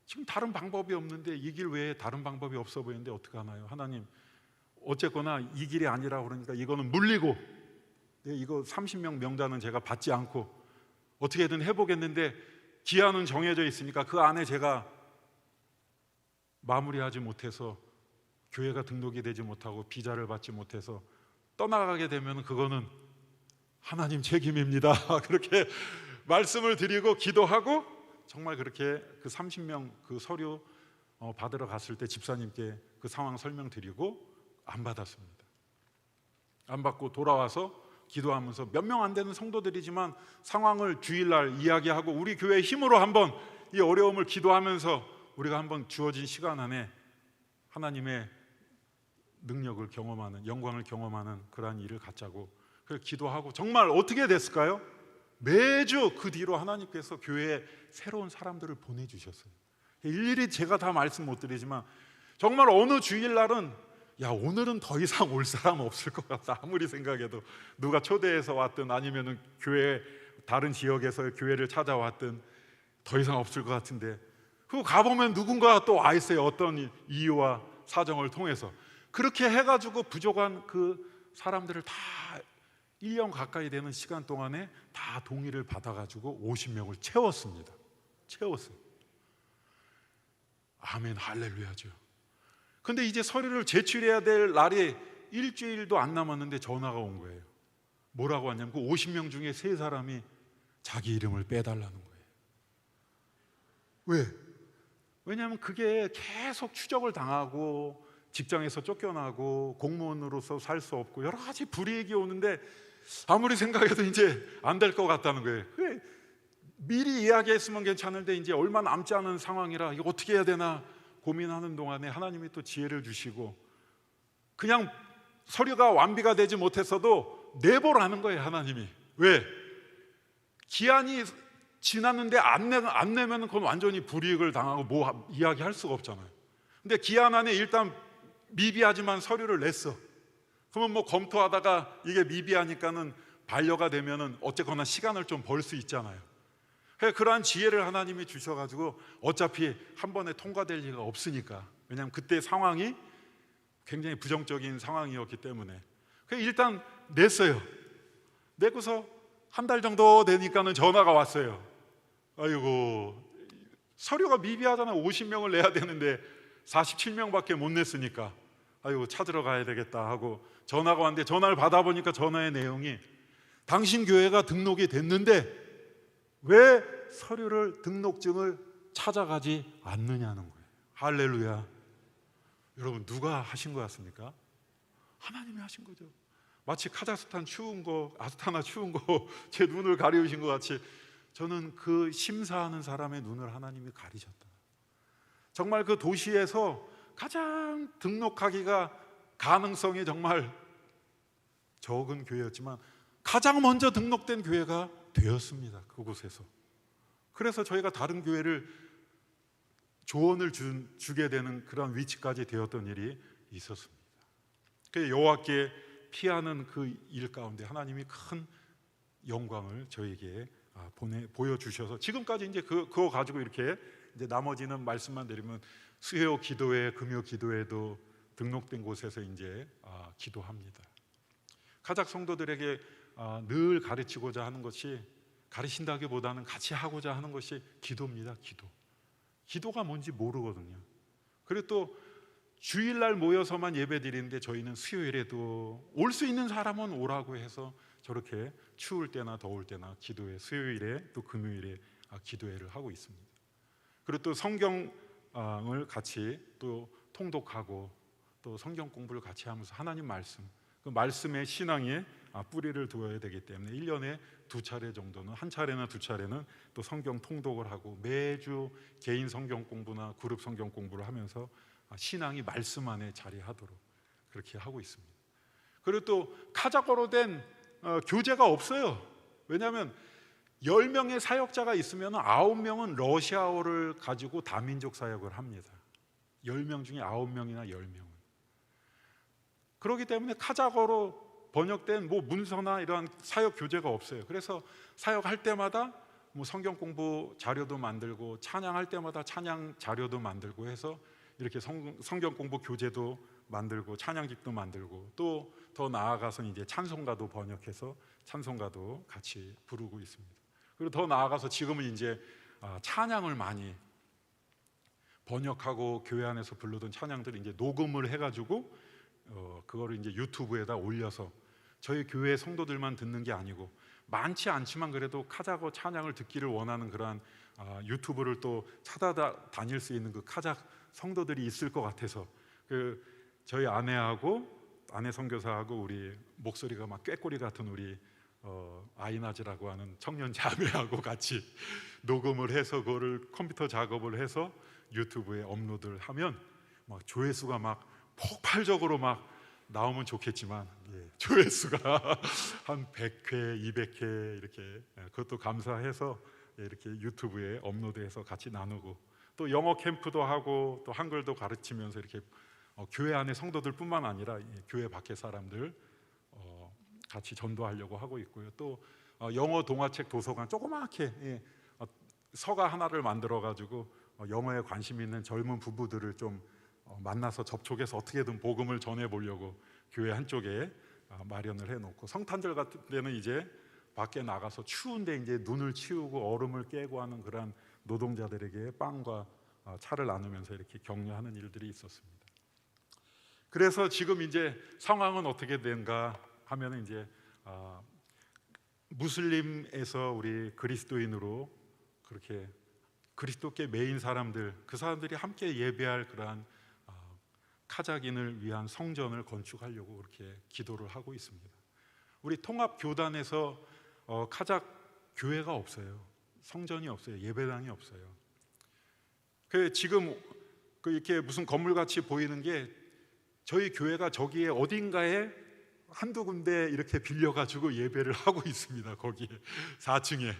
지금 다른 방법이 없는데, 이 길 외에 다른 방법이 없어 보이는데 어떻게 하나요? 하나님 어쨌거나 이 길이 아니라 그러니까 이거는 물리고, 이거 30명 명단은 제가 받지 않고 어떻게든 해보겠는데, 기한은 정해져 있으니까 그 안에 제가 마무리하지 못해서, 교회가 등록이 되지 못하고 비자를 받지 못해서 떠나가게 되면 그거는 하나님 책임입니다. 그렇게 말씀을 드리고 기도하고, 정말 그렇게 그 30명 그 서류 받으러 갔을 때 집사님께 그 상황 설명드리고 안 받았습니다. 안 받고 돌아와서 기도하면서, 몇 명 안 되는 성도들이지만 상황을 주일날 이야기하고 우리 교회의 힘으로 한번 이 어려움을 기도하면서 우리가 한번 주어진 시간 안에 하나님의 능력을 경험하는, 영광을 경험하는 그러한 일을 갖자고 그걸 기도하고, 정말 어떻게 됐을까요? 매주 그 뒤로 하나님께서 교회에 새로운 사람들을 보내주셨어요. 일일이 제가 다 말씀 못 드리지만, 정말 어느 주일날은 오늘은 더 이상 올 사람 없을 것 같다. 아무리 생각해도 누가 초대해서 왔든 아니면은 교회 다른 지역에서 교회를 찾아왔든 더 이상 없을 것 같은데, 그거 가보면 누군가 또 와 있어요. 어떤 이유와 사정을 통해서. 그렇게 해가지고 부족한 그 사람들을 다 1년 가까이 되는 시간 동안에 다 동의를 받아가지고 50명을 채웠습니다. 채웠어요. 아멘, 할렐루야죠. 근데 이제 서류를 제출해야 될 날이 일주일도 안 남았는데 전화가 온 거예요. 뭐라고 하냐면, 그 50명 중에 3사람이 자기 이름을 빼달라는 거예요. 왜? 왜냐하면 그게 계속 추적을 당하고 직장에서 쫓겨나고 공무원으로서 살 수 없고 여러 가지 불이익이 오는데 아무리 생각해도 이제 안 될 것 같다는 거예요. 그래, 미리 이야기했으면 괜찮은데 이제 얼마 남지 않은 상황이라 이거 어떻게 해야 되나 고민하는 동안에 하나님이 또 지혜를 주시고 그냥 서류가 완비가 되지 못했어도 내보라는 거예요. 하나님이. 왜? 기한이 지났는데 안 내면 그건 완전히 불이익을 당하고 뭐 이야기할 수가 없잖아요. 근데 기한 안에 일단 미비하지만 서류를 냈어. 그러면 뭐 검토하다가 이게 미비하니까는 반려가 되면은 어쨌거나 시간을 좀 벌 수 있잖아요. 그러한 지혜를 하나님이 주셔가지고 어차피 한 번에 통과될 리가 없으니까, 왜냐하면 그때 상황이 굉장히 부정적인 상황이었기 때문에 일단 냈어요. 내고서 한 달 정도 되니까는 전화가 왔어요. 아이고, 서류가 미비하잖아. 50명을 내야 되는데 47명밖에 못 냈으니까 아이고 찾으러 가야 되겠다 하고 전화가 왔는데 전화를 받아보니까 전화의 내용이 당신 교회가 등록이 됐는데 왜 서류를 등록증을 찾아가지 않느냐는 거예요. 할렐루야. 여러분, 누가 하신 것 같습니까? 하나님이 하신 거죠. 마치 카자흐스탄 추운 거, 아스타나 추운 거 제 눈을 가리우신 것 같이 저는 그 심사하는 사람의 눈을 하나님이 가리셨다. 정말 그 도시에서 가장 등록하기가 가능성이 정말 적은 교회였지만 가장 먼저 등록된 교회가 되었습니다. 그곳에서. 그래서 저희가 다른 교회를 조언을 주게 되는 그런 위치까지 되었던 일이 있었습니다. 여호와께 피하는 그 일 가운데 하나님이 큰 영광을 저에게 보여주셔서 지금까지 이제 그거 가지고 이렇게 이제 나머지는 말씀만 드리면 수요 기도회, 금요 기도회도 등록된 곳에서 이제 기도합니다. 카자흐 성도들에게 늘 가르치고자 하는 것이, 가르친다기보다는 같이 하고자 하는 것이 기도입니다. 기도가 뭔지 모르거든요. 그리고 또 주일날 모여서만 예배 드리는데 저희는 수요일에도 올 수 있는 사람은 오라고 해서 저렇게 추울 때나 더울 때나 기도회, 수요일에 또 금요일에 기도회를 하고 있습니다. 그리고 또 성경을 같이 또 통독하고 또 성경 공부를 같이 하면서 하나님 말씀, 그 말씀의 신앙에 뿌리를 두어야 되기 때문에 1년에 2차례 정도는, 한 차례나 2차례는 또 성경 통독을 하고 매주 개인 성경 공부나 그룹 성경 공부를 하면서 신앙이 말씀 안에 자리하도록 그렇게 하고 있습니다. 그리고 또 카자흐어로 된 교재가 없어요. 왜냐하면 10명의 사역자가 있으면 9명은 러시아어를 가지고 다민족 사역을 합니다. 10명 중에 9명이나 10명은. 그렇기 때문에 카자흐어로 번역된 뭐 문서나 이러한 사역 교재가 없어요. 그래서 사역할 때마다 뭐 성경 공부 자료도 만들고 찬양할 때마다 찬양 자료도 만들고 해서 이렇게 성경 공부 교재도 만들고 찬양집도 만들고 또 더 나아가서 이제 찬송가도 번역해서 찬송가도 같이 부르고 있습니다. 그리고 더 나아가서 지금은 이제 찬양을 많이 번역하고 교회 안에서 부르던 찬양들을 이제 녹음을 해가지고 그거를 이제 유튜브에다 올려서 저희 교회 성도들만 듣는 게 아니고 많지 않지만 그래도 카자흐 찬양을 듣기를 원하는 그러한 유튜브를 또 찾아다닐 수 있는 그 카자흐 성도들이 있을 것 같아서 저희 아내 선교사하고 우리 목소리가 막 꾀꼬리 같은 우리 아이나즈라고 하는 청년 자매하고 같이 녹음을 해서 그거를 컴퓨터 작업을 해서 유튜브에 업로드를 하면 막 조회수가 막 폭발적으로 막 나오면 좋겠지만 조회수가 한 100회, 200회 이렇게, 그것도 감사해서 이렇게 유튜브에 업로드해서 같이 나누고 또 영어 캠프도 하고 또 한글도 가르치면서 이렇게 교회 안에 성도들뿐만 아니라 교회 밖의 사람들 같이 전도하려고 하고 있고요. 또 영어 동화책 도서관 조그맣게 서가 하나를 만들어 가지고 영어에 관심 있는 젊은 부부들을 좀 만나서 접촉해서 어떻게든 복음을 전해보려고 교회 한쪽에 마련을 해놓고, 성탄절 같은 때는 이제 밖에 나가서 추운데 이제 눈을 치우고 얼음을 깨고 하는 그런 노동자들에게 빵과 차를 나누면서 이렇게 격려하는 일들이 있었습니다. 그래서 지금 이제 상황은 어떻게 된가 하면 이제 무슬림에서 우리 그리스도인으로 그렇게 그리스도께 매인 사람들, 그 사람들이 함께 예배할 그러한 카자흐인을 위한 성전을 건축하려고 그렇게 기도를 하고 있습니다. 우리 통합교단에서 카자흐 교회가 없어요. 성전이 없어요. 예배당이 없어요. 지금 이렇게 무슨 건물같이 보이는 게 저희 교회가 저기에 어딘가에 한두 군데 이렇게 빌려가지고 예배를 하고 있습니다. 거기에 4층에.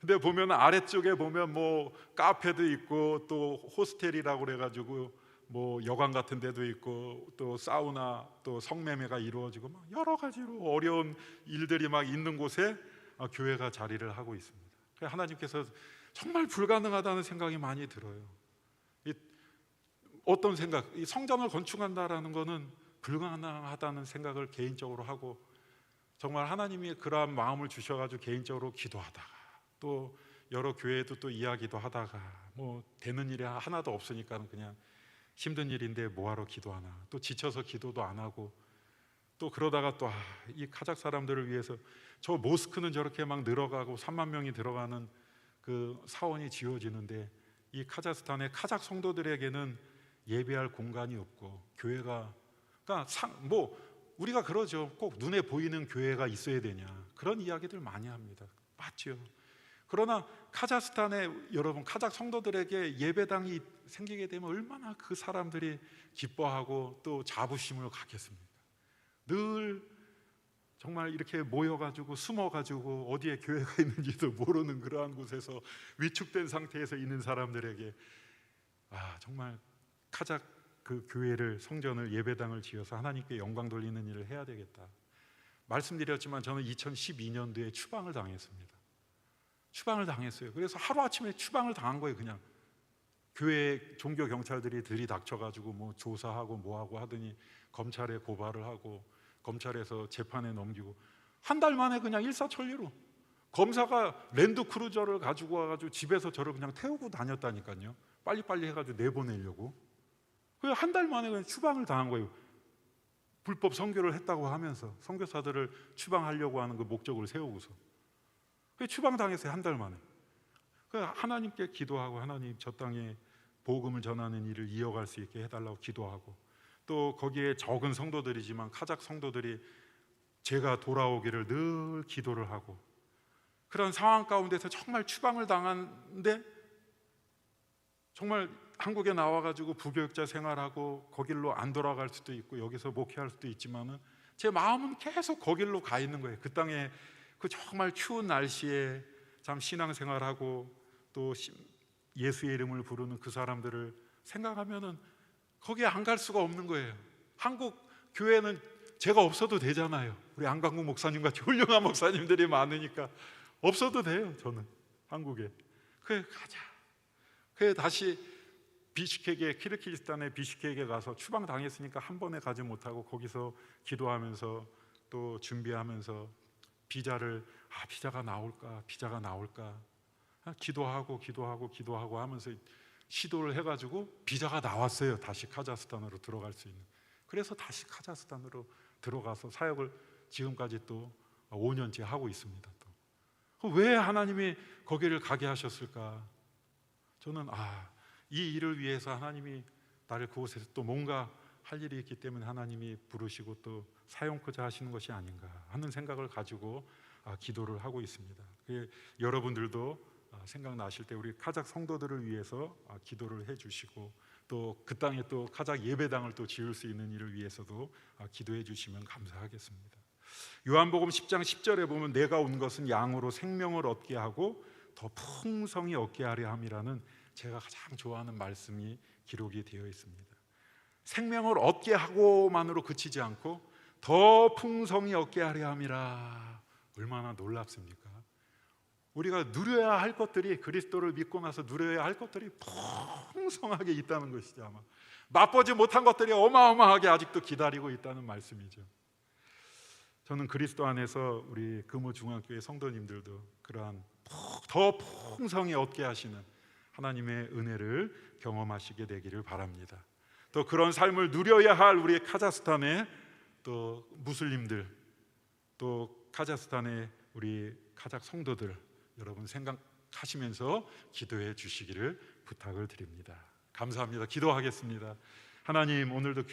근데 보면 아래쪽에 보면 뭐 카페도 있고 또 호스텔이라고 그래가지고 뭐 여관 같은 데도 있고 또 사우나 또 성매매가 이루어지고 막 여러 가지로 어려운 일들이 막 있는 곳에 교회가 자리를 하고 있습니다. 하나님께서 정말 불가능하다는 생각이 많이 들어요. 어떤 생각? 이 성전을 건축한다라는 것은 불가능하다는 생각을 개인적으로 하고 정말 하나님이 그러한 마음을 주셔가지고 개인적으로 기도하다가 또 여러 교회도 또 이야기도 하다가 뭐 되는 일이 하나도 없으니까 그냥 힘든 일인데 뭐하러 기도하나 또 지쳐서 기도도 안 하고 또 그러다가 또 이 카자흐 사람들을 위해서 저 모스크는 저렇게 막 늘어가고 3만 명이 들어가는 그 사원이 지어지는데 이 카자흐스탄의 카자흐 성도들에게는 예배할 공간이 없고 교회가 그러니까 뭐 우리가 그러죠. 꼭 눈에 보이는 교회가 있어야 되냐 그런 이야기들 많이 합니다. 맞죠. 그러나 카자흐스탄의 여러분 카자흐 성도들에게 예배당이 생기게 되면 얼마나 그 사람들이 기뻐하고 또 자부심을 갖겠습니까? 늘 정말 이렇게 모여가지고 숨어가지고 어디에 교회가 있는지도 모르는 그러한 곳에서 위축된 상태에서 있는 사람들에게 정말 카자흐 그 교회를 성전을 예배당을 지어서 하나님께 영광 돌리는 일을 해야 되겠다. 말씀드렸지만 저는 2012년도에 추방을 당했습니다. 추방을 당했어요. 그래서 하루아침에 추방을 당한 거예요. 그냥 교회 종교 경찰들이 들이닥쳐가지고 뭐 조사하고 뭐하고 하더니 검찰에 고발을 하고 검찰에서 재판에 넘기고 한 달 만에 그냥 일사천리로 검사가 랜드크루저를 가지고 와가지고 집에서 저를 그냥 태우고 다녔다니까요. 빨리빨리 해가지고 내보내려고. 한 달 만에 그냥 추방을 당한 거예요. 불법 선교를 했다고 하면서 선교사들을 추방하려고 하는 그 목적을 세우고서 추방당했어요. 한 달 만에. 하나님께 기도하고 하나님 저 땅에 복음을 전하는 일을 이어갈 수 있게 해달라고 기도하고 또 거기에 적은 성도들이지만 카자흐 성도들이 제가 돌아오기를 늘 기도를 하고 그런 상황 가운데서 정말 추방을 당하는데 정말 한국에 나와가지고 부교육자 생활하고 거길로 안 돌아갈 수도 있고 여기서 목회할 수도 있지만은 제 마음은 계속 거길로 가 있는 거예요. 그 땅에 그 정말 추운 날씨에 참 신앙생활하고 또 예수의 이름을 부르는 그 사람들을 생각하면은 거기에 안 갈 수가 없는 거예요. 한국 교회는 제가 없어도 되잖아요. 우리 안강국 목사님 같이 훌륭한 목사님들이 많으니까 없어도 돼요. 저는 한국에. 가자. 다시 비슈케크에 키르기즈스탄의 비슈케크에 가서 추방 당했으니까 한 번에 가지 못하고 거기서 기도하면서 또 준비하면서 비자가 나올까 기도하고 하면서 시도를 해가지고 비자가 나왔어요. 다시 카자흐스탄으로 들어갈 수 있는. 그래서 다시 카자흐스탄으로 들어가서 사역을 지금까지 또 5년째 하고 있습니다. 또 왜 하나님이 거기를 가게 하셨을까? 저는 이 일을 위해서 하나님이 나를 그곳에서 또 뭔가 할 일이 있기 때문에 하나님이 부르시고 또 사용코자 하시는 것이 아닌가 하는 생각을 가지고 기도를 하고 있습니다. 여러분들도 생각나실 때 우리 카자흐 성도들을 위해서 기도를 해주시고 또 그 땅에 또 카자흐 예배당을 또 지을 수 있는 일을 위해서도 기도해 주시면 감사하겠습니다. 요한복음 10장 10절에 보면 내가 온 것은 양으로 생명을 얻게 하고 더 풍성히 얻게 하려 함이라는 제가 가장 좋아하는 말씀이 기록이 되어 있습니다. 생명을 얻게 하고만으로 그치지 않고 더 풍성히 얻게 하려 함이라. 얼마나 놀랍습니까? 우리가 누려야 할 것들이 그리스도를 믿고 나서 누려야 할 것들이 풍성하게 있다는 것이죠. 아마 맛보지 못한 것들이 어마어마하게 아직도 기다리고 있다는 말씀이죠. 저는 그리스도 안에서 우리 금호중앙교회 성도님들도 그러한 더 풍성히 얻게 하시는 하나님의 은혜를 경험하시게 되기를 바랍니다. 또 그런 삶을 누려야 할 우리 카자흐스탄의 또 무슬림들 또 카자흐스탄의 우리 카자흐 성도들 여러분 생각하시면서 기도해 주시기를 부탁을 드립니다. 감사합니다. 기도하겠습니다. 하나님 오늘도